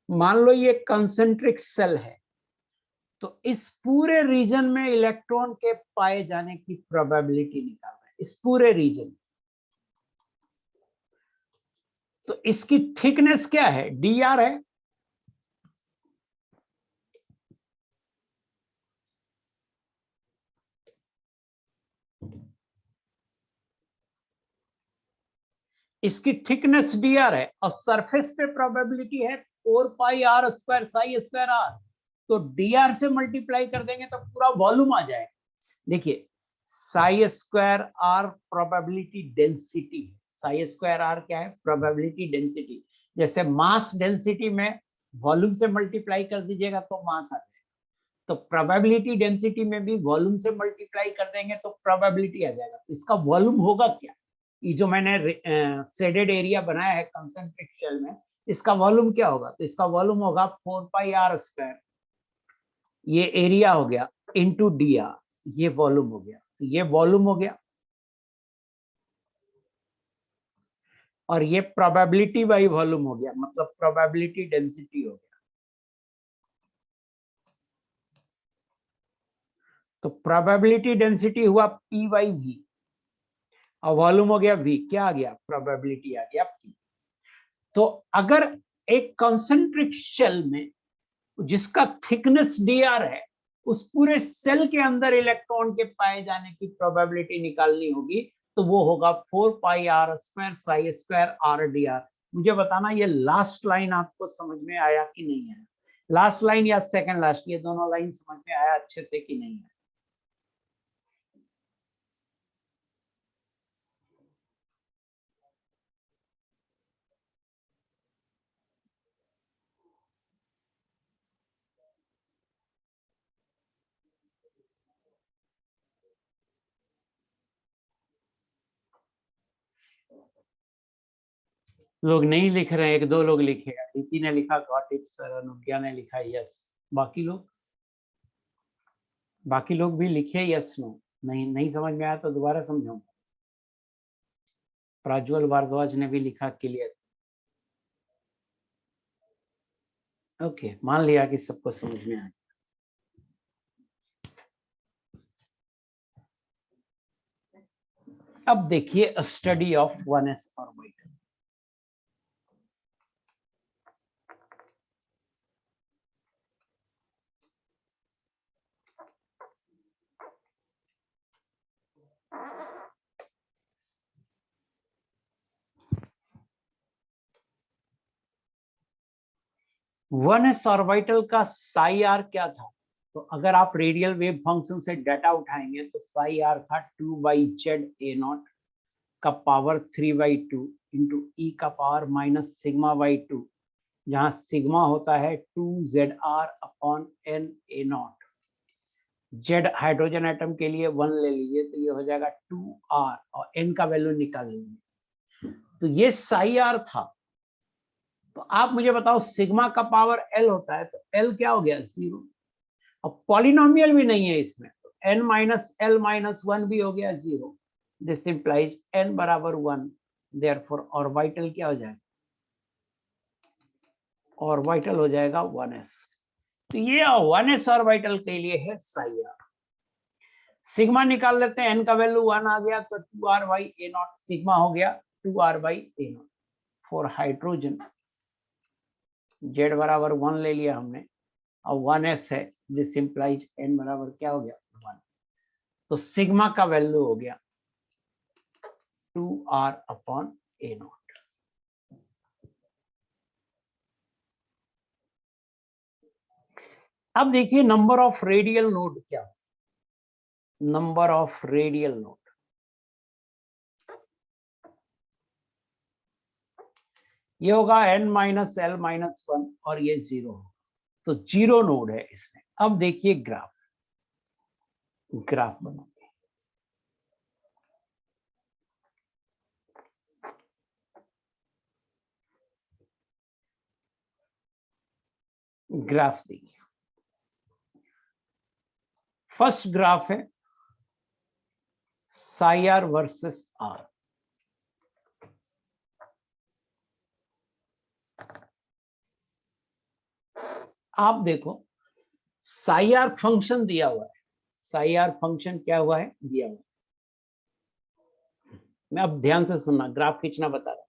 मान लो ये कंसेंट्रिक सेल है, तो इस पूरे रीजन में इलेक्ट्रॉन के पाए जाने की प्रोबेबिलिटी निकाल रहे हैं, इस पूरे रीजन। तो इसकी थिकनेस क्या है, dr है। इसकी थिकनेस dr है और सरफेस पे प्रोबेबिलिटी है 4 पाई r square psi square r। तो dr से मल्टीप्लाई कर देंगे तो पूरा वॉल्यूम आ जाएगा। देखिए psi square r probability density, Sai square r क्या है, प्रोबेबिलिटी डेंसिटी। जैसे मास डेंसिटी में वॉल्यूम से मल्टीप्लाई कर दीजिएगा तो मास आ जाएगा, तो प्रोबेबिलिटी डेंसिटी में भी वॉल्यूम से मल्टीप्लाई कर देंगे तो प्रोबेबिलिटी आ जाएगा। तो इसका वॉल्यूम होगा क्या, ये जो मैंने शेडेड एरिया बनाया है कंसंट्रिक शेल में, इसका वॉल्यूम क्या होगा, तो इसका वॉल्यूम होगा 4 पाई r स्क्वायर, ये एरिया हो गया, इनटू dr, ये वॉल्यूम हो गया। तो ये वॉल्यूम हो गया और ये प्रोबेबिलिटी बाई वॉल्यूम हो गया, मतलब प्रोबेबिलिटी डेंसिटी हो गया। तो प्रोबेबिलिटी डेंसिटी हुआ P बाई V और वॉल्यूम हो गया V, क्या आ गया, प्रोबेबिलिटी आ गया P। तो अगर एक कंसंट्रिक शेल में जिसका थिकनेस dr है, उस पूरे सेल के अंदर इलेक्ट्रॉन के पाए जाने की प्रोबेबिलिटी निकालनी होगी, तो वो होगा 4 पाई r square psi square r dr। मुझे बताना ये लास्ट लाइन आपको समझ में आया कि नहीं आया, लास्ट लाइन या सेकंड लास्ट, ये दोनों लाइन समझ में आया अच्छे से कि नहीं आया। लोग नहीं लिख रहे हैं, एक दो लोग लिखे, अदिति ने लिखा गॉट इट सर, अनुज्ञा ने लिखा यस, बाकी लोग भी लिखे यस नो। नहीं समझ में आया तो दोबारा समझाऊंगा। प्रज्वल भारद्वाज ने भी लिखा क्लियर। ओके, मान लिया कि सबको समझ में आया। अब देखिए study of 1s orbital. One S orbital का साई आर क्या था, तो अगर आप रेडियल वेव फंक्शन से डाटा उठाएंगे तो साई आर था 2/z(a0) का पावर 3/2 इंटू ई का पावर माइनस सिग्मा/2, जहां सिग्मा होता है 2zr/n(a0). जेड हाइड्रोजन एटम के लिए 1 ले लीजिए तो ये हो जाएगा 2r और n का वैल्यू निकाल लीजिए। तो ये साई आर था। तो आप मुझे बताओ सिग्मा का पावर l होता है, तो l क्या हो गया, 0। अब पॉलिनोमियल भी नहीं है इसमें, तो n माइनस l माइनस 1 भी हो गया 0। दिस इंप्लाइज n बराबर 1, देयरफॉर ऑर्बिटल क्या हो जाएगा, ऑर्बिटल हो जाएगा 1s। तो ये 1s ऑर्बिटल के लिए है साई आर। सिग्मा निकाल लेते हैं, n का वैल्यू 1 आ गया तो 2r/a0 सिग्मा हो गया 2r/a0 फॉर हाइड्रोजन। z बराबर 1 ले लिया हमने और 1s है, दिस इंप्लाइज n बराबर क्या हो गया, 1। तो सिग्मा का वैल्यू हो गया 2r/a0। अब देखिए नंबर ऑफ रेडियल नोड क्या, नंबर ऑफ रेडियल नोड, ये होगा n माइनस l माइनस 1 और ये 0 होगा, तो 0 नोड है इसमें। अब देखिए ग्राफ बनाते हैं। ग्राफ देखिए, फर्स्ट ग्राफ है साई आर वर्सेस आर। आप देखो साई आर फंक्शन दिया हुआ है, साई आर फंक्शन क्या हुआ है, दिया हुआ है। मैं अब ध्यान से सुनना, ग्राफ खींचना बता रहा हूं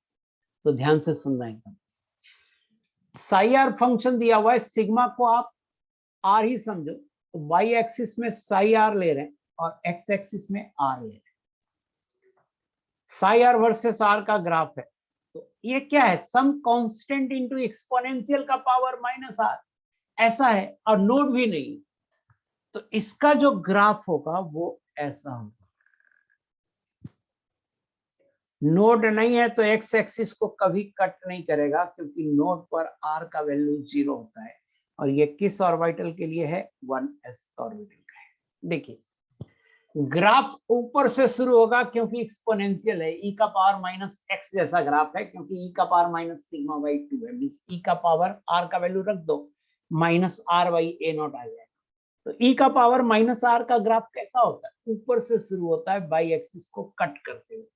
तो ध्यान से सुनना एकदम। साई आर फंक्शन दिया हुआ है, सिग्मा को आप आर ही समझो, तो वाई एक्सिस में साई आर ले रहे हैं और एक्स एक्सिस में आर ले रहे हैं। साई आर वर्सेस आर का ग्राफ है, तो ये क्या है, सम कांस्टेंट इनटू एक्सपोनेंशियल का पावर माइनस आर, ऐसा है, और नोड भी नहीं, तो इसका जो ग्राफ होगा वो ऐसा होगा। नोड नहीं है तो एक्स एक्सिस को कभी कट नहीं करेगा, क्योंकि नोड पर आर का वैल्यू 0 होता है, और ये किस ऑर्बिटल के लिए है, 1s ऑर्बिटल का है। देखिए ग्राफ ऊपर से शुरू होगा क्योंकि एक्सपोनेंशियल है, e का पावर माइनस एक्स जैसा ग्राफ है, क्योंकि e का पावर माइनस सिग्मा बाई 2 है, मींस e का पावर r का वैल्यू रख दो, minus are by A naught आ जाएगा। तो e का पावर माइनस आर का ग्राफ कैसा होता है, ऊपर से शुरू होता है बाई एक्सिस को कट करते हुए।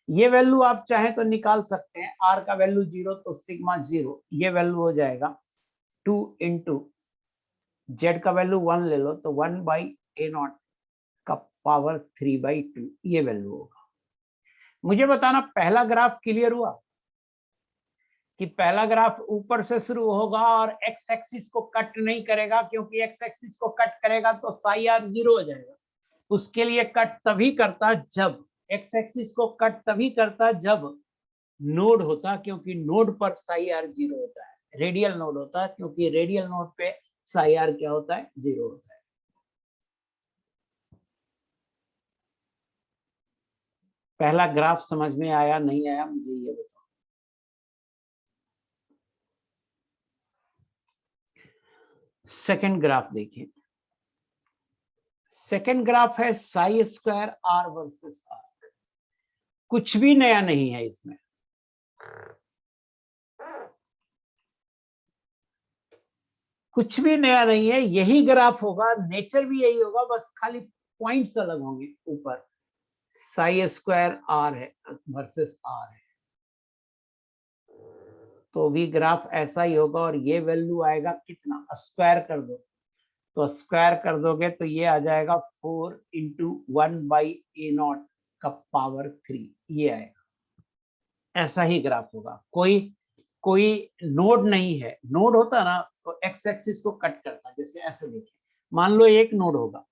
ये वैल्यू आप चाहें तो निकाल सकते हैं, r का वैल्यू 0 तो सिग्मा 0, ये वैल्यू हो जाएगा 2 इंटू जेड का वैल्यू 1 ले लो तो 1 बाई ए नॉट का पावर 3/2, ये वैल्यू होगा। मुझे बताना पहला ग्राफ क्लियर हुआ कि पहला ग्राफ ऊपर से शुरू होगा और एक्स एक्सिस को कट नहीं करेगा, क्योंकि एक्स एक्सिस को कट करेगा तो साई आर 0 हो जाएगा। उसके लिए कट तभी करता जब एक्स एक्सिस को कट तभी करता जब नोड होता, क्योंकि नोड पर साई आर 0 होता है, रेडियल नोड होता है, क्योंकि रेडियल नोड पे साई आर क्या होता है, 0 होता है। पहला ग्राफ समझ में आया नहीं आया, मुझे ये बताओ। सेकंड ग्राफ देखिए, सेकंड ग्राफ है psi square are versus r. कुछ भी नया नहीं है इसमें, कुछ भी नया नहीं है, यही ग्राफ होगा, नेचर भी यही होगा, बस खाली पॉइंट्स अलग होंगे। ऊपर साई स्क्वायर आर है वर्सेस आर है, तो भी ग्राफ ऐसा ही होगा, और ये वैल्यू आएगा कितना, स्क्वायर कर दो, तो स्क्वायर कर दोगे तो ये आ जाएगा 4 इंटू 1/a0 का पावर 3, ये आएगा। ऐसा ही ग्राफ होगा, कोई नोड नहीं है, नोड होता ना तो एक्स एक्सिस को कट करता, जैसे ऐसे देखिए, मान लो एक नोड होगा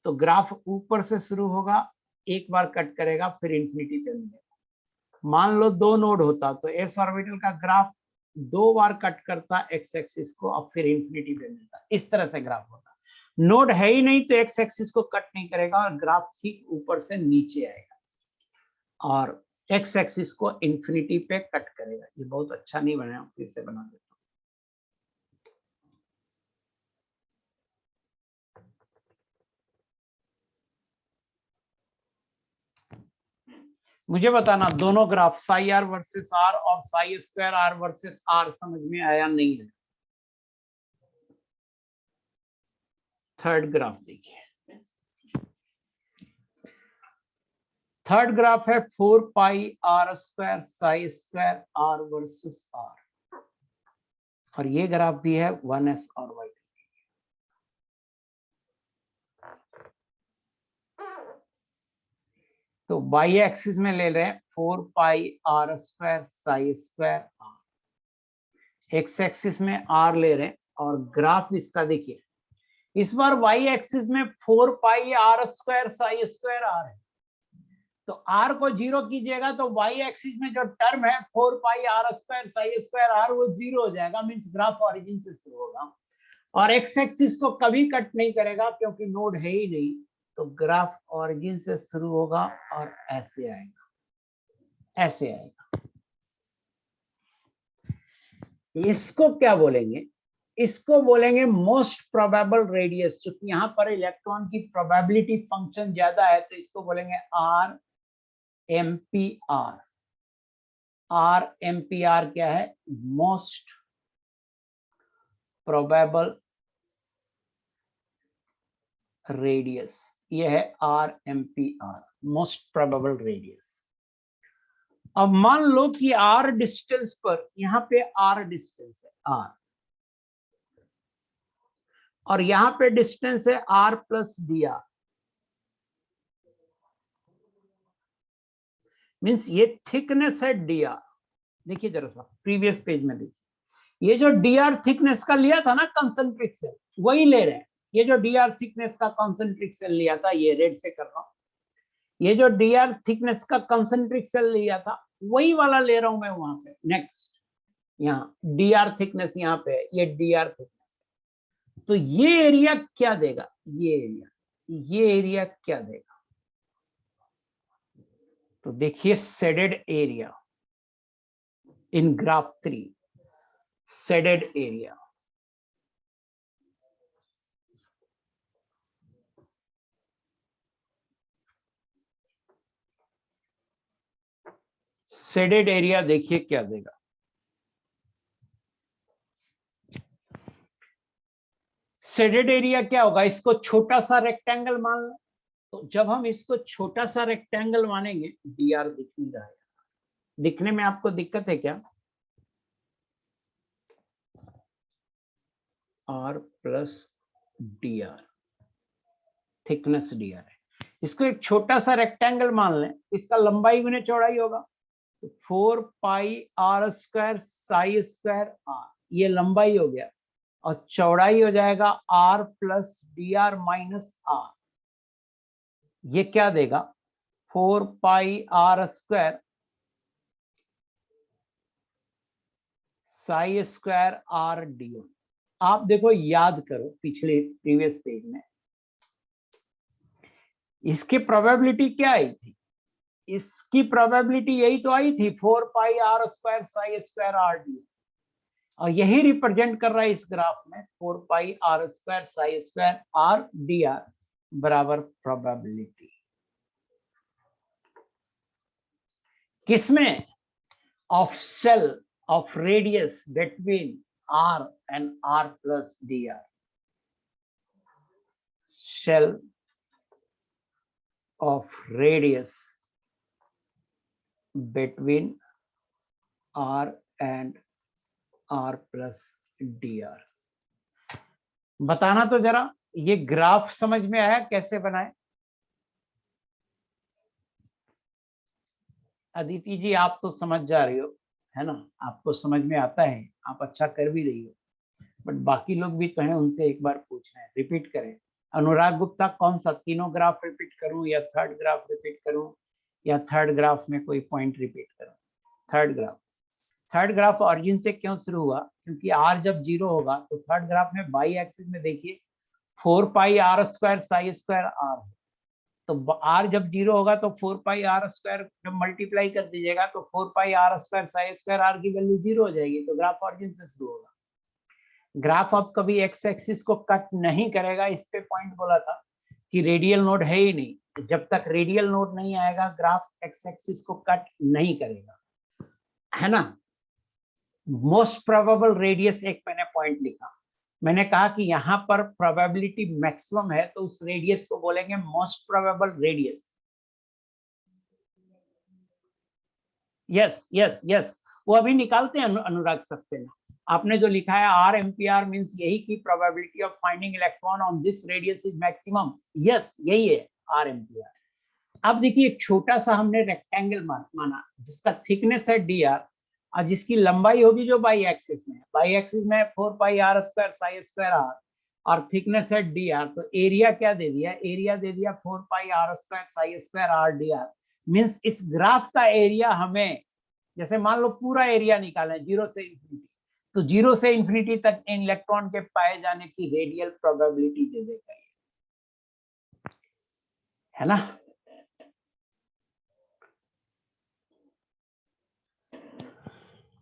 तो ग्राफ ऊपर से शुरू होगा, एक बार कट करेगा, फिर इंफिनिटी पे मिलेगा। मान लो दो नोड होता तो एस ऑर्बिटल का ग्राफ 2 बार कट करता एक्स एक्सिस को, अब फिर इंफिनिटी पे मिलता, इस तरह से ग्राफ होता। नोड है ही नहीं तो एक्स एक्सिस को कट नहीं करेगा और ग्राफ ठीक ऊपर से नीचे आएगा, और एक्स एक्सिस को इंफिनिटी पे कट करेगा। ये बहुत अच्छा नहीं बना, फिर से बना देता हूं। मुझे बताना दोनों graph psi are versus are और psi square are versus R समझ में आया नहीं है। थर्ड ग्राफ देखिए, थर्ड ग्राफ है 4 pi are square psi square are versus are, और ये ग्राफ भी है 1s और y। तो y एक्सिस में ले रहे हैं 4 pi are square psi square R, X axis में r ले रहे हैं, और ग्राफ इसका देखिए, इस बार y एक्सिस में 4 pi are square psi square R है, तो r को 0 कीजिएगा तो y एक्सिस में जो टर्म है 4 pi are square psi square R वो 0 हो जाएगा, मींस ग्राफ ओरिजिन से शुरू होगा, और x एक्सिस को कभी कट नहीं करेगा क्योंकि नोड है ही नहीं, तो ग्राफ ओरिजिन से शुरू होगा और ऐसे आएगा, ऐसे आएगा। इसको क्या बोलेंगे, इसको बोलेंगे मोस्ट प्रोबेबल रेडियस, क्योंकि यहाँ पर इलेक्ट्रॉन की प्रोबेबिलिटी फंक्शन ज्यादा है, तो इसको बोलेंगे r m p r. R m p r क्या है, मोस्ट प्रोबेबल रेडियस, ये है r m p r, most probable radius. अब मान लो कि आर डिस्टेंस पर, यहां पे आर डिस्टेंस है, आर और यहां पे डिस्टेंस है r plus D R, means ये थिकनेस है डी आर। देखिए जरा सा प्रीवियस पेज में देखिए, ये जो डी आर थिकनेस का लिया था ना कंसंट्रिक सेल, वही ले रहे हैं। ये जो डी आर थिकनेस का कंसंट्रिक सेल लिया था, ये रेड से कर रहा हूं, ये जो डी आर थिकनेस का कंसंट्रिक सेल लिया था वही वाला ले रहा हूं मैं वहां पे। नेक्स्ट, यहाँ डी आर थिकनेस यहाँ पे है, ये डी आर थिकनेस। तो ये एरिया क्या देगा, ये एरिया क्या देगा? तो देखिए shaded area in graph 3, shaded area, shaded area देखिए क्या देगा। शेडेड एरिया क्या होगा, इसको छोटा सा रेक्टेंगल मान लो। तो जब हम इसको छोटा सा रेक्टेंगल मानेंगे, डी आर दिख नहीं रहा है, दिखने में आपको दिक्कत है क्या? R plus D r, thickness d r है। इसको एक छोटा सा रेक्टेंगल मान लें, इसका लंबाई गुने चौड़ाई होगा, तो 4 pi are square psi square R, ये लंबाई हो गया, और चौड़ाई हो जाएगा R plus D R minus R. ये क्या देगा, 4 pi are square psi square are D. आप देखो, याद करो पिछले प्रीवियस पेज में इसकी प्रोबेबिलिटी क्या आई थी, इसकी प्रोबेबिलिटी यही तो आई थी, 4 pi are square psi square are D, और यही रिप्रेजेंट कर रहा है इस ग्राफ में, 4 pi are square psi square R D R बराबर प्रोबेबिलिटी। किसमें? Of shell of radius between r and r plus dr, shell of radius between r and r plus dr। बताना तो जरा, ये ग्राफ समझ में आया कैसे बनाए? अदिति जी आप तो समझ जा रही हो, है ना, आपको समझ में आता है, आप अच्छा कर भी रही हो, बट बाकी लोग भी तो हैं, उनसे एक बार पूछना है, रिपीट करें। अनुराग गुप्ता, कौन सा, तीनों ग्राफ रिपीट करूं या थर्ड ग्राफ रिपीट करूं, या थर्ड ग्राफ में कोई पॉइंट रिपीट करूं? थर्ड ग्राफ ऑरिजिन से क्यों शुरू हुआ, क्योंकि आर जब 0 होगा तो थर्ड ग्राफ में बाई एक्सिस में देखिए 4 pi are square psi square R, तो आर जब 0 होगा तो 4 पाई आर स्क्वायर जब मल्टीप्लाई कर दीजिएगा तो 4 pi are square psi square are की वैल्यू 0 हो जाएगी, तो ग्राफ ऑरिजिन से शुरू होगा। ग्राफ अब कभी एक्स एक्सिस को कट नहीं करेगा, इस पे पॉइंट बोला था कि रेडियल नोड है ही नहीं, जब तक रेडियल नोड नहीं आएगा ग्राफ एक्स एक्सिस को कट नहीं करेगा, है ना। मोस्ट प्रोबेबल रेडियस एक मैंने पॉइंट लिखा, मैंने कहा कि यहाँ पर प्रोबेबिलिटी मैक्सिमम है तो उस रेडियस को बोलेंगे most probable radius. Yes yes yes, वो अभी निकालते हैं अनुराग सबसे ना। आपने जो लिखा है आर एम्पियर मींस यही की probability of finding electron on this radius is maximum. Yes यही है आर एम्पियर। अब देखिए एक छोटा सा हमने रेक्टेंगल माना जिसका थिकनेस है डी आर और जिसकी लंबाई होगी जो बाई एक्सिस में, बाई एक्सिस में 4 pi are square psi square are और थिकनेस है डी आर, तो एरिया क्या दे दिया, एरिया दे दिया 4 pi are square psi square R D R. Means इस ग्राफ का एरिया हमें, जैसे मान लो पूरा एरिया निकालें 0 से इंफिनिटी, तो 0 से इंफिनिटी तक इन इलेक्ट्रॉन के पाए जाने की रेडियल प्रोबेबिलिटी दे देगा, है ना।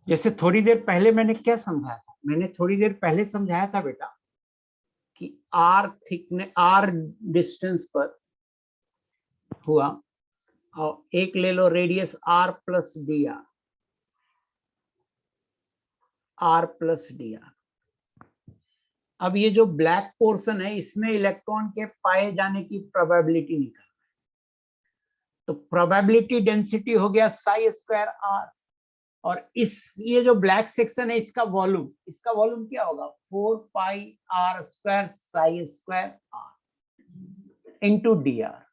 जैसे थोड़ी देर पहले मैंने क्या समझाया था, मैंने थोड़ी देर पहले समझाया था बेटा कि आर थिकनेस, आर डिस्टेंस पर हुआ और एक ले लो radius are plus D R, R plus D R. अब ये जो ब्लैक पोर्शन है इसमें इलेक्ट्रॉन के पाए जाने की प्रोबेबिलिटी निकालना है, तो प्रोबेबिलिटी डेंसिटी हो गया साई स्क्वायर आर, और इस ये जो ब्लैक सेक्शन है इसका वॉल्यूम क्या होगा 4 pi are square psi square R into D R.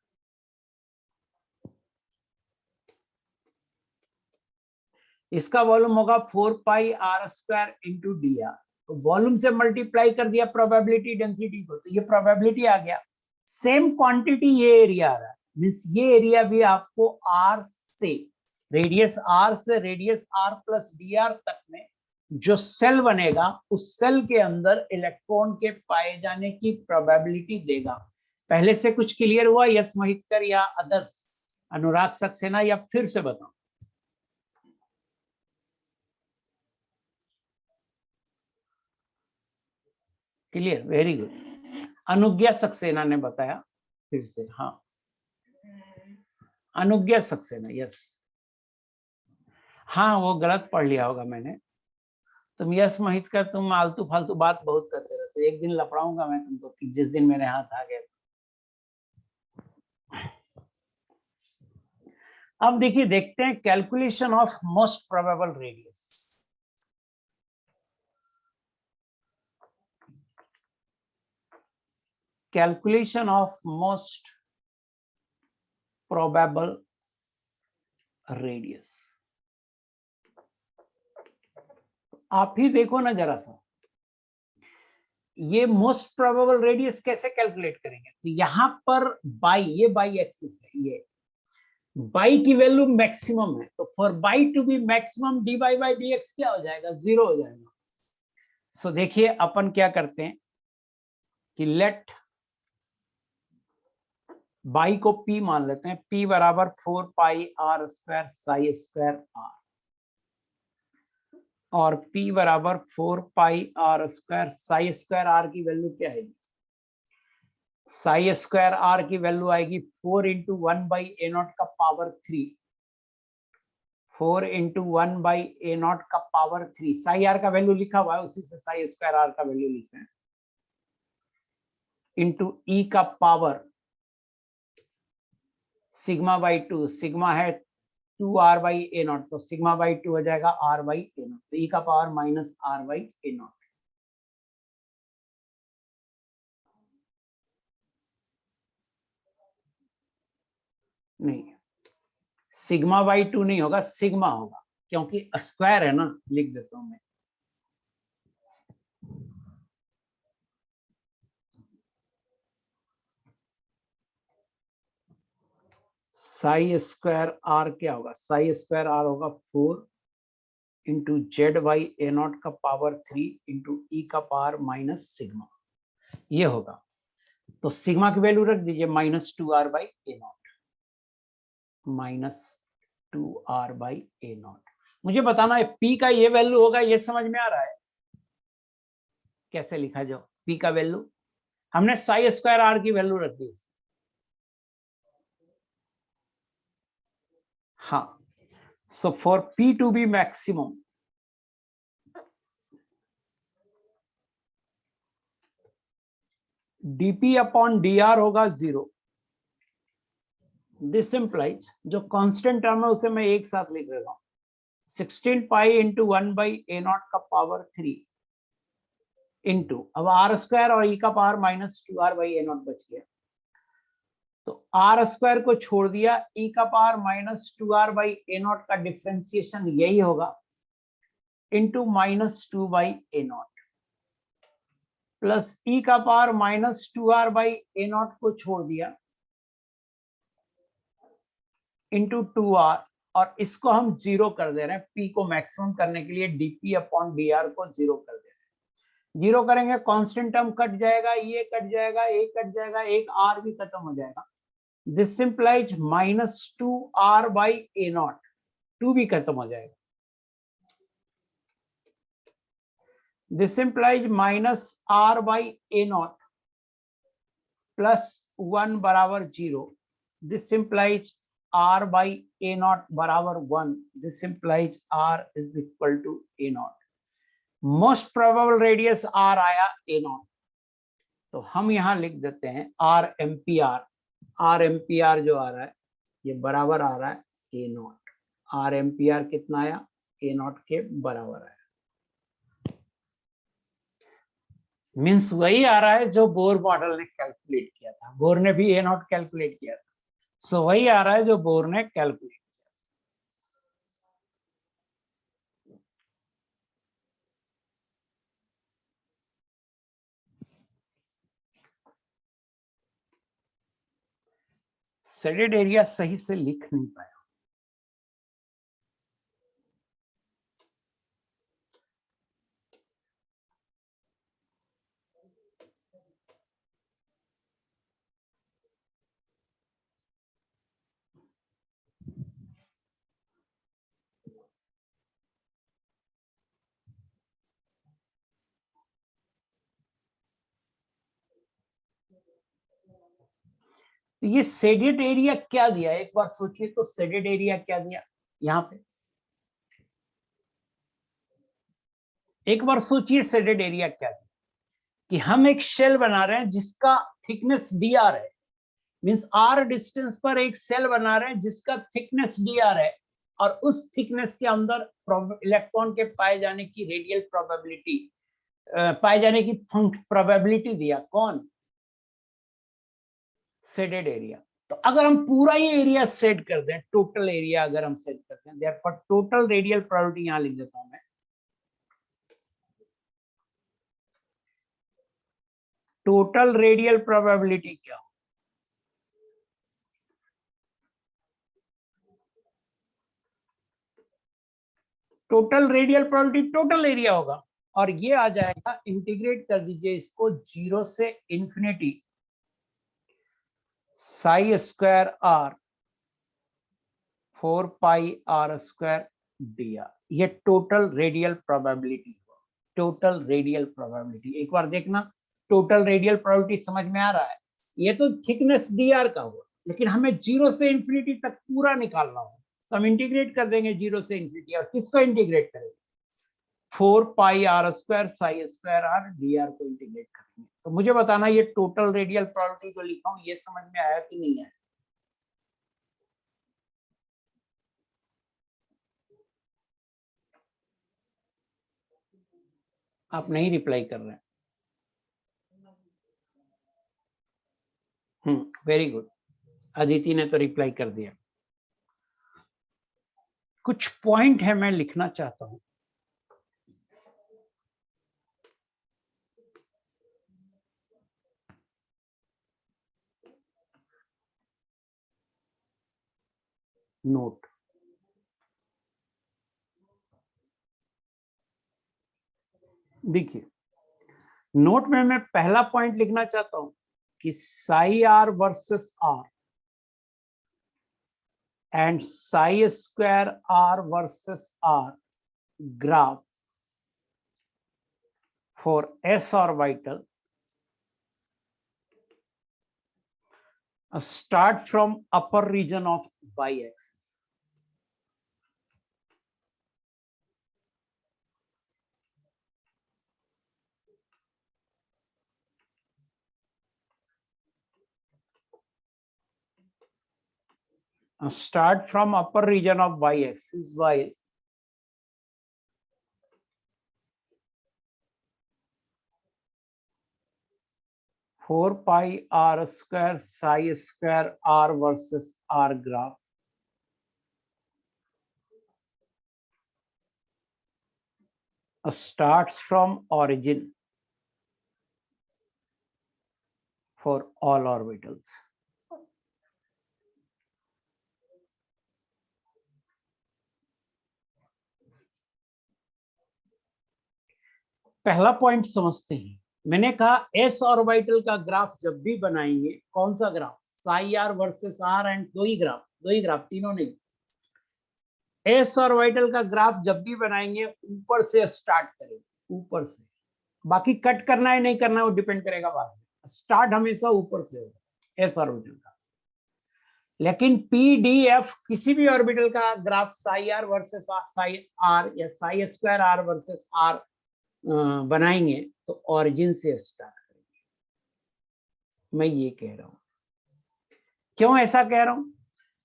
इसका वॉल्यूम होगा 4 pi are square into D R. तो वॉल्यूम से मल्टीप्लाई कर दिया प्रोबेबिलिटी डेंसिटी को, तो ये प्रोबेबिलिटी आ गया। सेम क्वांटिटी ये एरिया आ रहा है, मींस ये एरिया भी आपको आर से radius are plus D r तक में जो सेल बनेगा उस सेल के अंदर इलेक्ट्रॉन के पाए जाने की प्रोबेबिलिटी देगा। पहले से कुछ क्लियर हुआ यस मोहितकर या अदर्स, अनुराग सक्सेना, या फिर से बताओ? Clear, very good. अनुज्ञा सक्सेना ने बताया फिर से, हाँ अनुज्ञा सक्सेना, यस। हाँ वो गलत पढ़ लिया होगा मैंने। तुम यस मोहितकर तुम आलतू फालतू बात बहुत करते रहते, एक दिन लपड़ाऊंगा मैं तुमको कि जिस दिन मेरे हाथ आ गए। अब देखिए, देखते हैं calculation of most probable radius. Calculation of most probable radius. आप ही देखो ना जरा सा, ये मोस्ट प्रोबेबल रेडियस कैसे कैलकुलेट करेंगे? तो यहां पर बाई, ये बाई एक्सिस है, ये बाई की वैल्यू मैक्सिमम है, तो for by to be maximum d by by d x क्या हो जाएगा? 0 हो जाएगा। सो देखिए अपन क्या करते हैं कि लेट बाई को P मान लेते हैं, P बराबर 4 pi are square psi square are, और P बराबर 4 pi are square psi square are की वैल्यू क्या है? साई स्क्वायर आर की वैल्यू आएगी 4 इंटू 1 बाई ए नॉट का power 3, 4 into 1 by A not का पावर 3। साई आर का वैल्यू लिखा हुआ है, उसी से साई स्क्वायर आर का वैल्यू लिखते हैं, इंटू ई का पावर सिग्मा बाई 2। सिग्मा है 2 आर बाई ए नॉट, तो सिग्मा बाई 2 हो जाएगा आर बाई ए नॉट, तो ई का power minus are by A naught. नहीं, सिग्मा बाई 2 नहीं होगा, सिग्मा होगा, क्योंकि स्क्वायर है ना, लिख देता हूं मैं। साई स्क्वायर आर क्या होगा? साई स्क्वायर आर होगा 4 into Z by A not का पावर 3 इंटू ई का पावर माइनस सिग्मा, ये होगा। तो सिग्मा की वैल्यू रख दीजिए minus 2 r by A naught, minus 2 r by A naught. मुझे बताना है पी का ये वैल्यू होगा, ये समझ में आ रहा है कैसे लिखा जाओ? पी का वैल्यू हमने साई स्क्वायर आर की वैल्यू रख दी। हाँ, so for P to be maximum, dp upon dr होगा 0। दिस इंप्लाइज, जो कांस्टेंट टर्म है उसे मैं एक साथ लिख रहा हूं, 16 pi into 1 by A not का पावर 3 इंटू, अब आर स्क्वायर और ई का power minus 2 r by A naught बच गया, तो आर स्क्वायर को छोड़ दिया, ई का power minus 2 r by A not का डिफ्रेंसिएशन यही होगा, into minus 2 by A not, plus e का power minus 2 r by A nought को छोड़ दिया, इंटू 2 आर, और इसको हम 0 कर दे रहे हैं, पी को मैक्सिमम करने के लिए डीपी अपॉन डी आर को 0 कर दे रहे हैं। 0 करेंगे कांस्टेंट टर्म कट जाएगा, ये कट जाएगा, एक कट जाएगा, एक आर भी खत्म हो जाएगा। This implies minus 2 r by A naught, 2 भी खत्म हो जाएगा। This implies minus are by A not plus 1 बराबर 0। This implies r by a naught बराबर 1। This implies r is equal to a naught। Most probable radius r आया a naught, तो हम यहां लिख देते हैं r एम्पियर। r एम्पियर जो आ रहा है ये बराबर आ रहा है a naught। r एम्पियर कितना आया? ए नॉट के बराबर है। मीन्स वही आ रहा है जो बोर मॉडल ने कैलकुलेट किया था, बोर ने भी ए नॉट कैलकुलेट किया था, सो वही आ रहा है जो बोर ने कैलकुलेट। शेडेड एरिया सही से लिख नहीं पाया। तो ये शेडेड एरिया क्या दिया, एक बार सोचिए तो शेडेड एरिया क्या दिया यहाँ पे, एक बार सोचिए शेडेड एरिया क्या दिया कि हम एक शेल बना रहे हैं जिसका थिकनेस dr है, मींस r डिस्टेंस पर एक सेल बना रहे हैं जिसका थिकनेस dr है, और उस थिकनेस के अंदर इलेक्ट्रॉन के पाए जाने की रेडियल प्रोबेबिलिटी, पाए जाने की प्रोबेबिलिटी दिया कौन, शेडेड एरिया। तो अगर हम पूरा ही एरिया सेट कर दें, टोटल एरिया अगर हम सेट करते हैं, देयरफॉर टोटल रेडियल प्रोबेबिलिटी यहां लिख देता हूं मैं, टोटल रेडियल प्रोबेबिलिटी क्या हो, total radial probability total area होगा, और ये आ जाएगा, इंटीग्रेट कर दीजिए इसको 0 से infinity psi square r 4 pi are square d r, ये total radial probability, total radial probability. एक बार देखना, टोटल रेडियल प्रोबेबिलिटी समझ में आ रहा है, ये तो थिकनेस डी आर का हुआ, लेकिन हमें 0 से इंफिनिटी तक पूरा निकालना होगा, तो हम इंटीग्रेट कर देंगे 0 से इंफिनिटी, और किसको इंटीग्रेट करेंगे, 4 pi are square psi square R D r को इंटीग्रेट करेंगे। तो मुझे बताना ये टोटल रेडियल प्रोबेबिलिटी जो लिखा हूं ये समझ में आया कि नहीं आया। आप नहीं रिप्लाई कर रहे हैं। वेरी गुड, अदिति ने तो रिप्लाई कर दिया। कुछ पॉइंट है मैं लिखना चाहता हूं। नोट, देखिए नोट में मैं पहला पॉइंट लिखना चाहता हूं कि psi are versus r and psi square are versus r graph for s orbital start from upper region of y-axis. Start from upper region of y-axis while four pi r square psi square r versus r graph starts from origin for all orbitals. पहला point समझते हैं, मैंने कहा S orbital का graph जब भी बनाएंगे, कौन सा graph, psi are versus r, and दो ही ग्राफ तीनों नहीं, एस ऑर्बिटल का ग्राफ जब भी बनाएंगे ऊपर से स्टार्ट करेंगे, ऊपर से, बाकी कट करना है नहीं करना है वो डिपेंड करेगा बाद में, स्टार्ट हमेशा ऊपर से होगा एस ऑर्बिटल का। लेकिन पी डी एफ किसी भी ऑर्बिटल का graph psi are versus psi r या psi square are versus r बनाएंगे तो ऑरिजिन से स्टार्ट करेंगे, मैं ये कह रहा हूं। क्यों ऐसा कह रहा हूं,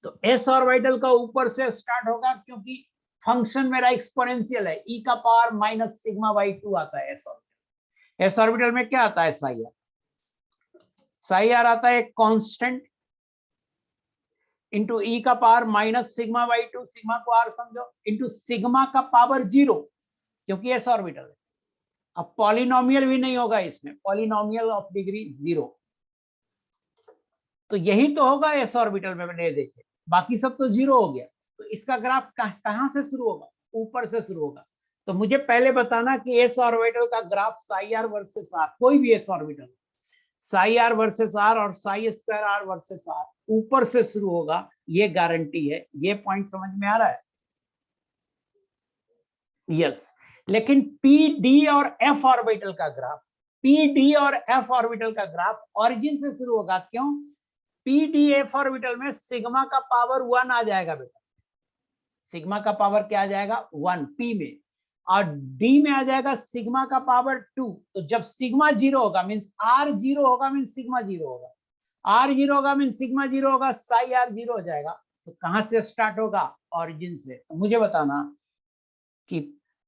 तो एस ऑर्बिटल का ऊपर से स्टार्ट होगा क्योंकि फंक्शन मेरा एक्सपोनेंशियल है, e का पावर माइनस सिग्मा बाई 2 आता है एस ऑर्बिटल। एस ऑर्बिटल में क्या आता है, साई आर। साई आर आता है कांस्टेंट इंटू ई का power minus sigma by 2, sigma को आर समझो, इंटू सिग्मा का पावर 0, क्योंकि एस ऑर्बिटल है। अब पॉलिनोमियल भी नहीं होगा इसमें, पॉलिनोमियल ऑफ डिग्री 0, तो यही तो होगा एस ऑर्बिटल में, मैंने देखे, बाकी सब तो 0 हो गया। तो इसका ग्राफ कहां से शुरू होगा, ऊपर से शुरू होगा। तो मुझे पहले बताना कि एस ऑर्बिटल का graph psi are versus r, कोई भी s orbital, psi are versus are और psi square are versus r ऊपर से शुरू होगा, ये गारंटी है। ये पॉइंट समझ में आ रहा है? यस। लेकिन पी डी और एफ ऑर्बिटल का ग्राफ, पी डी और एफ ऑर्बिटल का ग्राफ ऑरिजिन से शुरू होगा। क्यों? पी डी एफ ऑर्बिटल में सिग्मा का पावर 1 आ जाएगा बेटा, सिग्मा का पावर क्या आ जाएगा, 1 पी में, और डी में आ जाएगा सिग्मा का पावर 2। तो जब सिग्मा 0 होगा मींस आर 0 होगा, मींस सिग्मा 0 होगा, आर 0 होगा मींस सिग्मा 0 होगा, साई आर 0 हो जाएगा। तो कहां से स्टार्ट होगा, ऑरिजिन से। तो मुझे बताना कि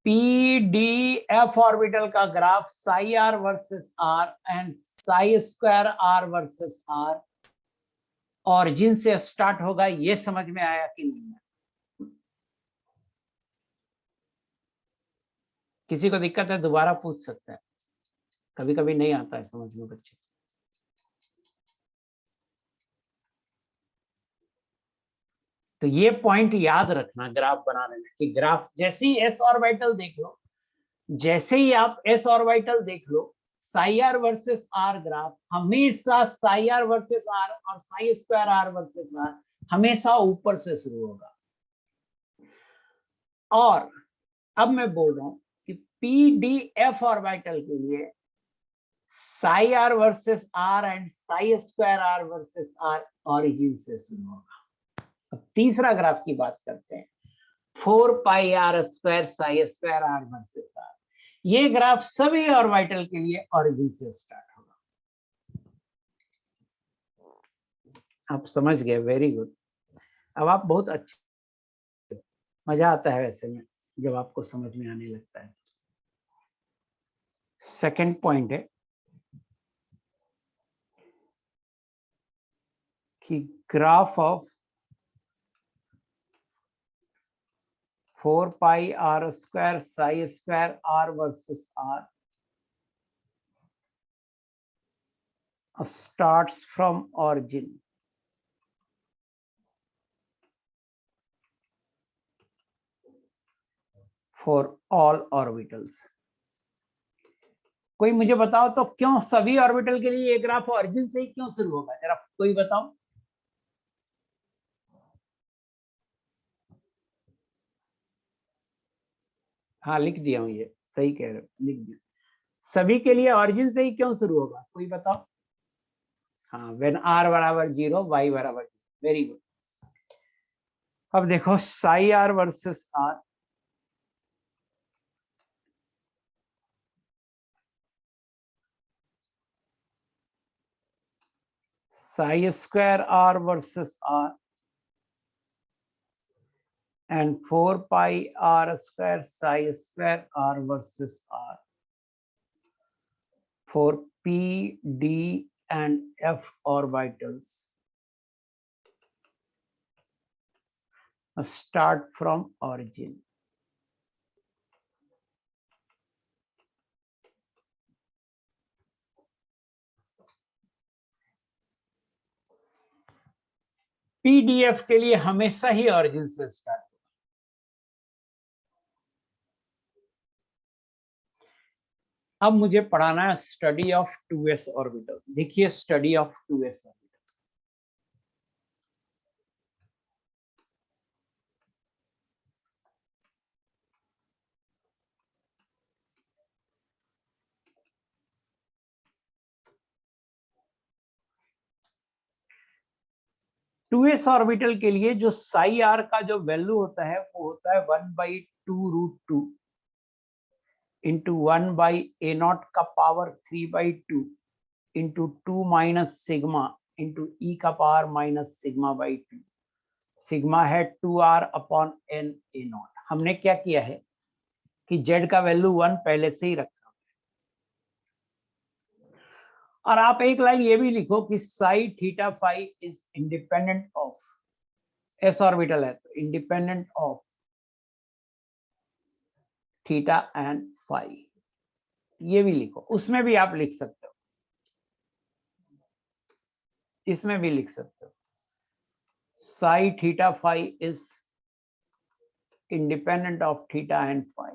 पी डी एफ ऑर्बिटल का graph psi are versus r and psi square are versus r origin से स्टार्ट होगा, ये समझ में आया कि नहीं? किसी को दिक्कत है दोबारा पूछ सकता है, कभी कभी नहीं आता है समझ में बच्चे। तो ये पॉइंट याद रखना ग्राफ बनाने में, कि ग्राफ जैसे ही एस ऑर्बिटल देख लो, जैसे ही आप एस ऑर्बिटल देख लो, psi are versus r graph हमेशा साई आर वर्सेस आर और psi square are versus r हमेशा ऊपर से शुरू होगा। और अब मैं बोल रहा हूं कि पी डी एफ ऑर्बिटल के लिए psi are versus r and psi square are versus r origin से शुरू होगा। अब तीसरा ग्राफ की बात करते हैं, 4 pi are square psi square are versus r. ये ग्राफ सभी ऑर्बिटल के लिए ऑरिजिन से स्टार्ट होगा। आप समझ गए, वेरी गुड। अब आप बहुत अच्छे, मजा आता है वैसे में जब आपको समझ में आने लगता है। सेकंड पॉइंट है कि graph of 4 pi are square psi square are versus r starts from origin for all orbitals। कोई मुझे बताओ तो क्यों सभी ऑर्बिटल के लिए ये ग्राफ ऑरिजिन से ही क्यों शुरू होगा, जरा कोई बताओ। हाँ लिख दिया हूं, ये सही कह रहे हो, लिख दिया। सभी के लिए ऑरिजिन से ही क्यों शुरू होगा, कोई बताओ। हाँ, व्हेन आर बराबर 0 वाई बराबर 0, वेरी गुड। अब देखो psi are versus r, psi square are versus r and 4 pi r square psi square r versus r for p, d and f orbitals start from origin। PDF के लिए हमेशा ही origin से start होगा। अब मुझे पढ़ाना है स्टडी ऑफ 2s ऑर्बिटल। देखिए study of 2s orbital, two s orbital के लिए जो साई आर का जो वैल्यू होता है वो होता है 1/2√2 इंटू 1/a0 का power 3/2 into 2 minus sigma into e का पावर माइनस सिग्मा बाई 2। सिग्मा है 2r अपॉन n a0। हमने क्या किया है कि z का वैल्यू 1 पहले से ही रखा। और आप एक लाइन ये भी लिखो कि psi theta phi is independent of, s orbital है तो independent of theta and phi, ये भी लिखो। उसमें भी आप लिख सकते हो, इसमें भी लिख सकते हो psi theta phi is independent of theta and phi,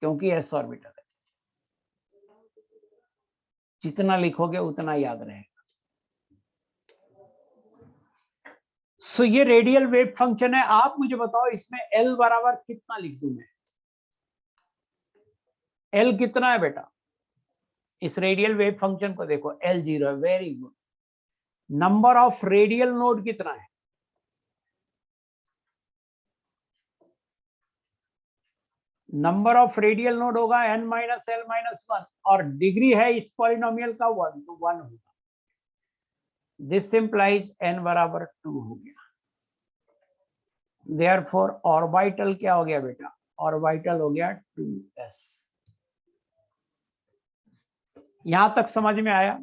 क्योंकि एस ऑर्बिटल है। जितना लिखोगे उतना याद रहेगा। सो ये रेडियल वेव फंक्शन है। आप मुझे बताओ इसमें एल बराबर कितना लिख दूं मैं? एल कितना है बेटा? इस रेडियल वेव फंक्शन को देखो, एल 0 है। Very good. Number of radial node कितना है? नंबर ऑफ रेडियल नोड होगा n माइनस एल माइनस 1, और डिग्री है इस पॉलिनोमियल का 1, तो 1 होगा। दिस इंप्लाइज n बराबर 2 हो गया। देयरफॉर ऑर्बिटल क्या हो गया बेटा? ऑर्बिटल हो गया 2s। यहां तक समझ में आया?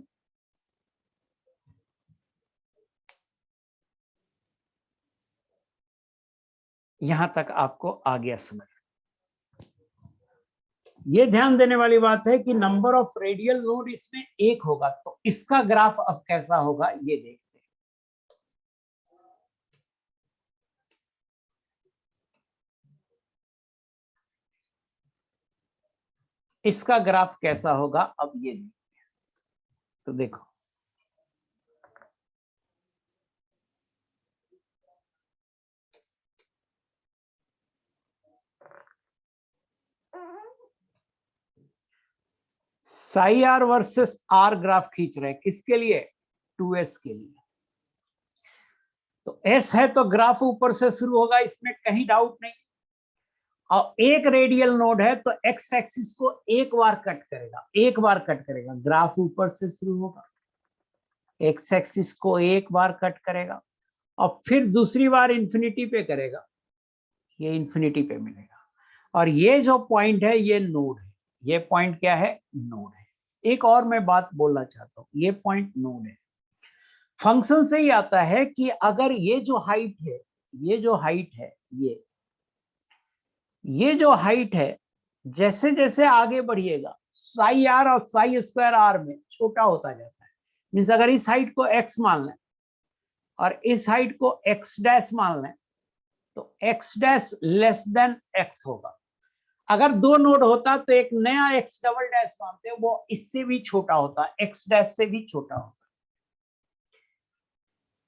यहां तक आपको आ गया समझ? ये ध्यान देने वाली बात है कि नंबर ऑफ रेडियल नोड इसमें 1 होगा, तो इसका ग्राफ अब कैसा होगा ये देखते हैं। इसका ग्राफ कैसा होगा अब ये देखते हैं। तो देखो, psi are versus r graph खींच रहे हैं। किसके लिए? 2s के लिए। तो s है तो ग्राफ ऊपर से शुरू होगा, इसमें कहीं डाउट नहीं। और एक रेडियल नोड है तो x एक्सिस को एक बार कट करेगा, एक बार कट करेगा। ग्राफ ऊपर से शुरू होगा, x एक्सिस को एक बार कट करेगा और फिर दूसरी बार इंफिनिटी पे करेगा, ये इंफिनिटी पे मिलेगा। और ये जो पॉइंट है ये नोड है। ये पॉइंट क्या है? नोड है। एक और मैं बात बोलना चाहता हूं, ये पॉइंट नोड है। फंक्शन से ही आता है कि अगर ये जो हाइट है, ये जो हाइट है, ये जो हाइट है, जैसे जैसे आगे बढ़िएगा साई आर और साई स्क्वायर आर में छोटा होता जाता है। मीन्स अगर इस हाइट को x मान लें और इस हाइट को x डैश मान लें तो x dash less than x होगा। अगर दो नोड होता तो एक नया x डबल डैश मानते हैं, वो इससे भी छोटा होता, x डैश से भी छोटा होता।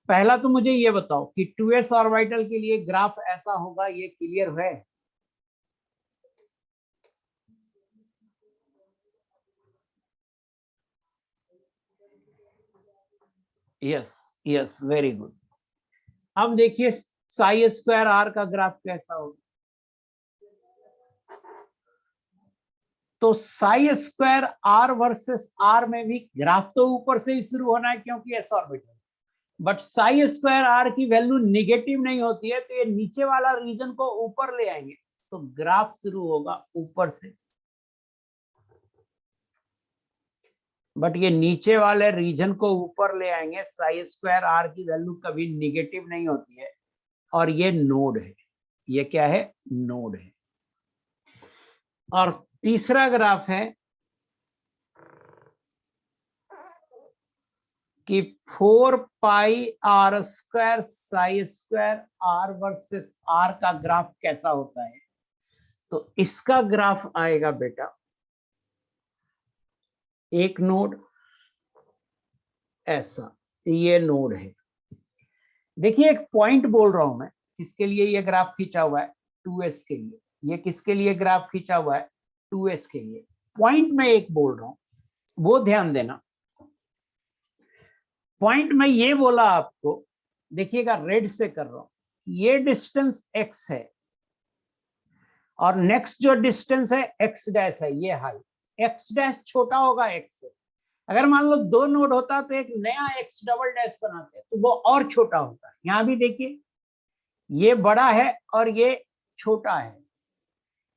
पहला तो मुझे ये बताओ कि 2s ऑर्बिटल के लिए ग्राफ ऐसा होगा, ये क्लियर है? Yes yes, very good. अब देखिए साई स्क्वायर आर का ग्राफ कैसा होगा। तो psi square are versus r में भी ग्राफ तो ऊपर से ही शुरू होना है क्योंकि s orbital, but psi square are की वैल्यू निगेटिव नहीं होती है, तो ये नीचे वाला रीजन को ऊपर ले आएंगे तो ग्राफ शुरू होगा ऊपर से। बट ये नीचे वाले रीजन को ऊपर ले आएंगे, साई स्क्वायर आर की वैल्यू कभी निगेटिव नहीं होती है। और ये नोड है, ये क्या है? नोड है। और तीसरा ग्राफ है कि 4 pi are square psi square are versus r का ग्राफ कैसा होता है। तो इसका ग्राफ आएगा बेटा, एक नोड ऐसा, ये नोड है। देखिए एक पॉइंट बोल रहा हूं मैं, किसके लिए ये ग्राफ खींचा हुआ है? 2s के लिए। ये किसके लिए ग्राफ खींचा हुआ है? 2s के लिए। पॉइंट में एक बोल रहा हूं, वो ध्यान देना। पॉइंट में ये बोला आपको, देखिएगा रेड से कर रहा हूं, ये डिस्टेंस x है और नेक्स्ट जो डिस्टेंस है x डैश है, ये हाइट। x डैश छोटा होगा x से। अगर मान लो दो नोड होता तो एक नया x डबल डैश बनाते तो वो और छोटा होता। यहां भी देखिए ये बड़ा है और ये छोटा है,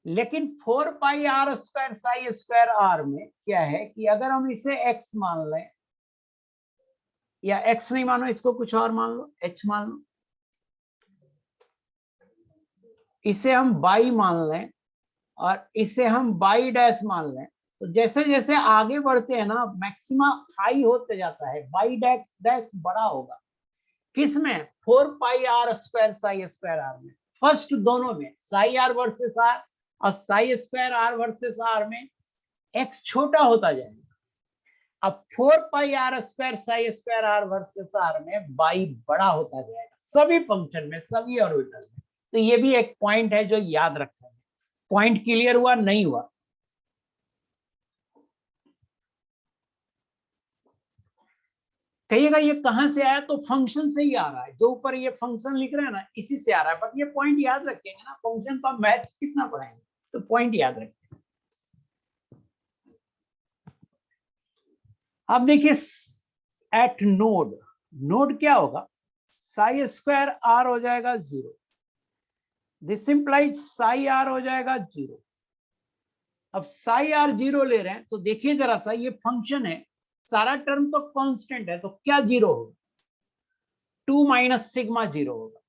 लेकिन 4 pi are square psi square r में क्या है कि अगर हम इसे x मान लें, या x नहीं मानो, इसको कुछ और मान लो, h मान लो, इसे हम बाई मान लें और इसे हम बाई डैश मान लें, तो जैसे जैसे आगे बढ़ते हैं ना मैक्सिमा हाई होते जाता है, बाई डैश डैश बड़ा होगा। किसमें? 4 pi are square psi square r में। फर्स्ट दोनों में, साई आर वर्सेस आर और psi square are versus r में x छोटा होता जाएगा। अब 4 pi are square psi square are versus r में बाई बड़ा होता जाएगा, सभी फंक्शन में, सभी ऑर्बिटल में। तो ये भी एक पॉइंट है जो याद रखना है। पॉइंट क्लियर हुआ? नहीं हुआ? कहिएगा ये कहां से आया, तो फंक्शन से ही आ रहा है, जो ऊपर ये फंक्शन लिख रहे हैं ना, इसी से आ रहा है। बट ये पॉइंट याद रखेंगे ना, फंक्शन का मैथ्स कितना पढ़ाएंगे, तो पॉइंट याद रखेंगे। अब देखिए एट नोड, नोड क्या होगा? साई स्क्वायर आर हो जाएगा 0, दिस इंप्लाइज साई आर हो जाएगा 0। अब साई आर 0 ले रहे हैं, तो देखिए जरा सा, ये फंक्शन है, सारा टर्म तो कांस्टेंट है, तो क्या 0 होगा? 2 माइनस सिग्मा 0 होगा।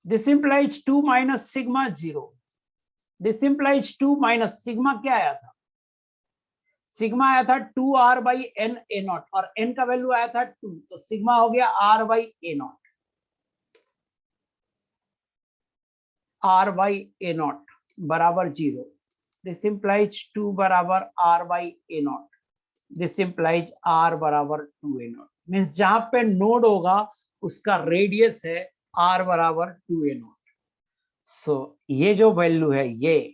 This implies 2 minus sigma 0, this implies 2 minus sigma क्या आया था? सिग्मा आया था 2r by n a naught, और n का वैल्यू आया था 2, तो सिग्मा हो गया r by A naught, r by A naught बराबर 0। दिस इंप्लाइज 2 बराबर r by A naught, this implies r बराबर 2 ए नॉट। मीन्स जहां पे नोड होगा उसका रेडियस है r बराबर 2 ए नॉट। सो ये जो वैल्यू है, ये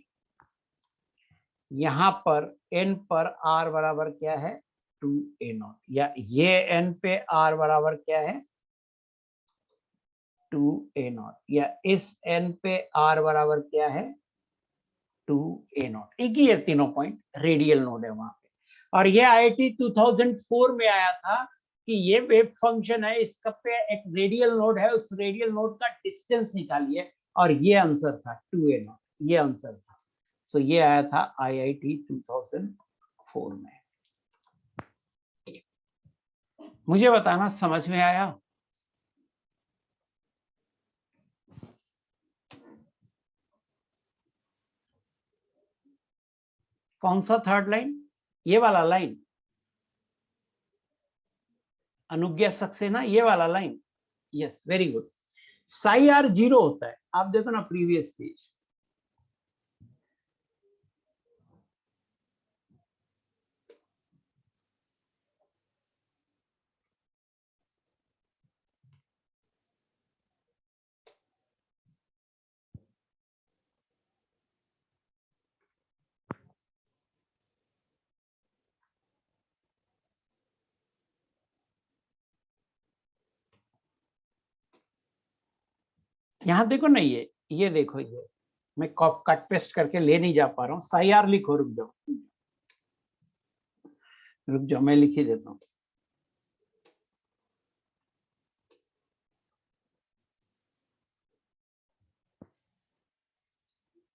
यहां पर n पर r बराबर क्या है? 2 ए नॉट, या ये n पे r बराबर क्या है? 2 ए नॉट, या इस n पे r बराबर क्या है? 2 ए नॉट। एक ही है, तीनों पॉइंट रेडियल नोड है वहां पे। और ये IIT 2004 में आया था कि ये वेव फंक्शन है, इसका पे एक रेडियल नोड है, उस रेडियल नोड का डिस्टेंस निकालिए, और ये आंसर था 2 ए नॉट, ये आंसर था। सो ये आया था IIT 2004 में। मुझे बताना समझ में आया? कौन सा थर्ड लाइन? ये वाला लाइन, अनुज्ञा सक्सेना, ये वाला line. Yes, very good. Psi R 0 होता है, आप देखो ना प्रीवियस पेज। यहां देखो ना, ये देखो, ये मैं कट पेस्ट करके ले नहीं जा पा रहा हूँ। साई आर लिखो, रुक जाओ रुक जाओ, मैं लिख ही देता हूँ।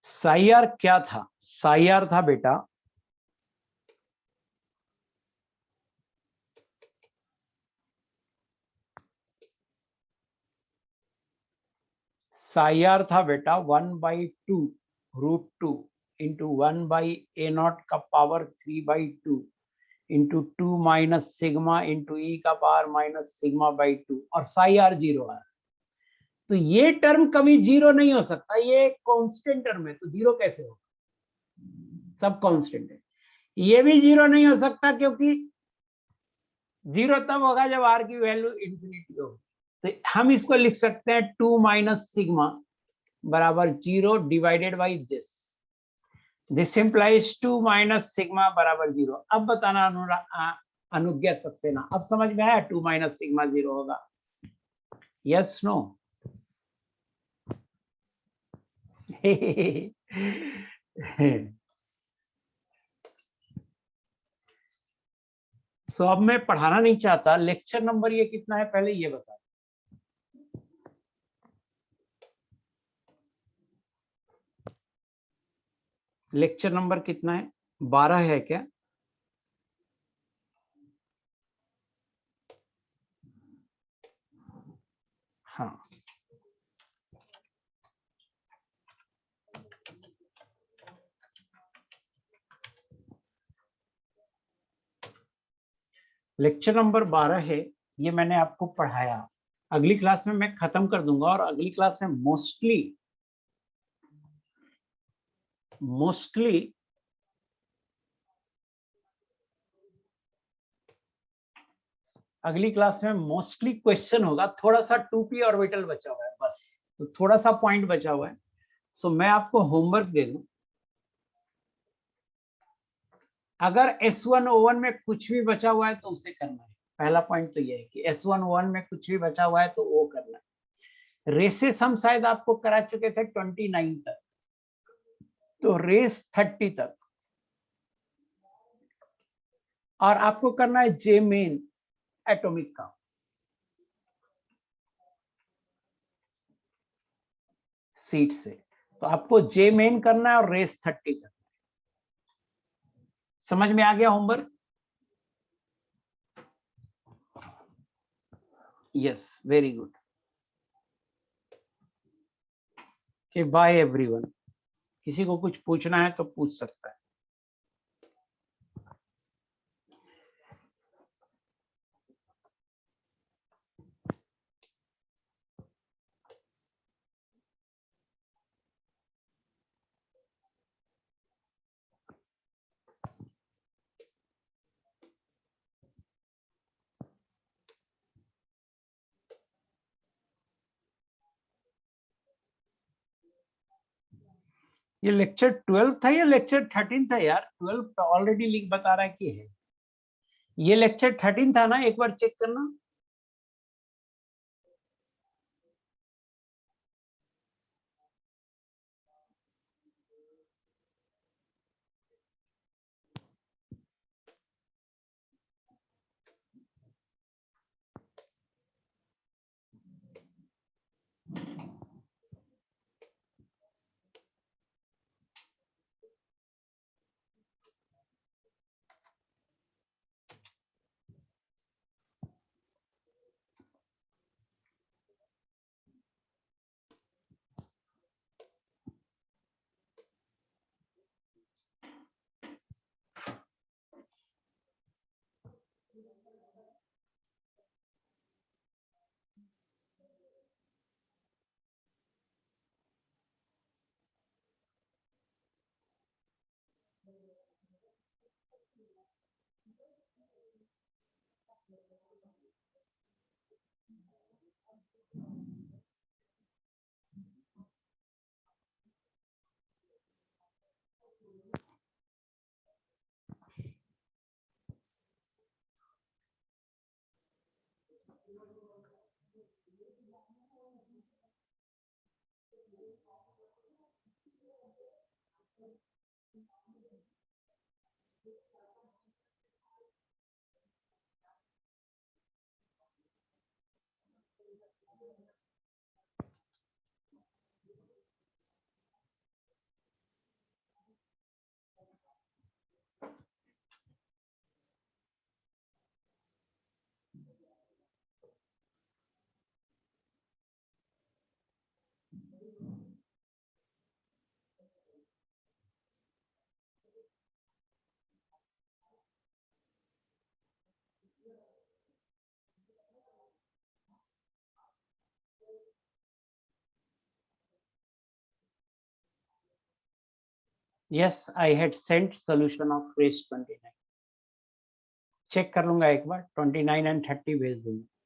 साई आर क्या था? साई आर था बेटा, साई आर था बेटा 1/2 √2 इंटू 1/a0 का power 3/2 into 2 minus sigma into e का पावर माइनस सिग्मा बाई 2, और साई आर 0 है। तो ये टर्म कभी 0 नहीं हो सकता, ये कांस्टेंट टर्म है, तो 0 कैसे होगा? सब कांस्टेंट है। ये भी 0 नहीं हो सकता, क्योंकि 0 तब होगा जब r की वैल्यू इंफिनिटी होगी। तो हम इसको लिख सकते हैं 2 माइनस सिग्मा बराबर 0 divided by this implies 2 minus sigma बराबर 0। अब बताना अनुज्ञा सक्सेना, अब समझ में आया 2 माइनस सिग्मा 0 होगा? Yes no? सो अब मैं पढ़ाना नहीं चाहता। लेक्चर नंबर ये कितना है पहले ये बता। लेक्चर नंबर कितना है? 12 है क्या? हाँ, लेक्चर नंबर 12 है। ये मैंने आपको पढ़ाया। अगली क्लास में मैं खत्म कर दूंगा और अगली क्लास में मोस्टली अगली क्लास में मोस्टली क्वेश्चन होगा। थोड़ा सा 2p ऑर्बिटल बचा हुआ है बस, तो थोड़ा सा पॉइंट बचा हुआ है। सो मैं आपको होमवर्क दे दूं, अगर S1O1 में कुछ भी बचा हुआ है तो उसे करना है। पहला पॉइंट तो ये है कि S1O1 में कुछ भी बचा हुआ है तो वो करना है। रेसेस हम शायद आपको करा चुके थे 29 तक, तो रेस 30 तक, और आपको करना है जे मेन एटॉमिक का। सीट से तो आपको जे मेन करना है और रेस 30 करना है। समझ में आ गया होमवर्क? Yes, very good. कि बाय एवरीवन, किसी को कुछ पूछना है तो पूछ सकता है। ये लेक्चर 12 था या लेक्चर 13 था यार? 12 ऑलरेडी लिंक बता रहा है कि है। ये लेक्चर 13 था ना? एक बार चेक करना। Yes, I had sent solution of race 29। चेक कर लूंगा एक बार, 29 एंड 30 भेज दूंगा।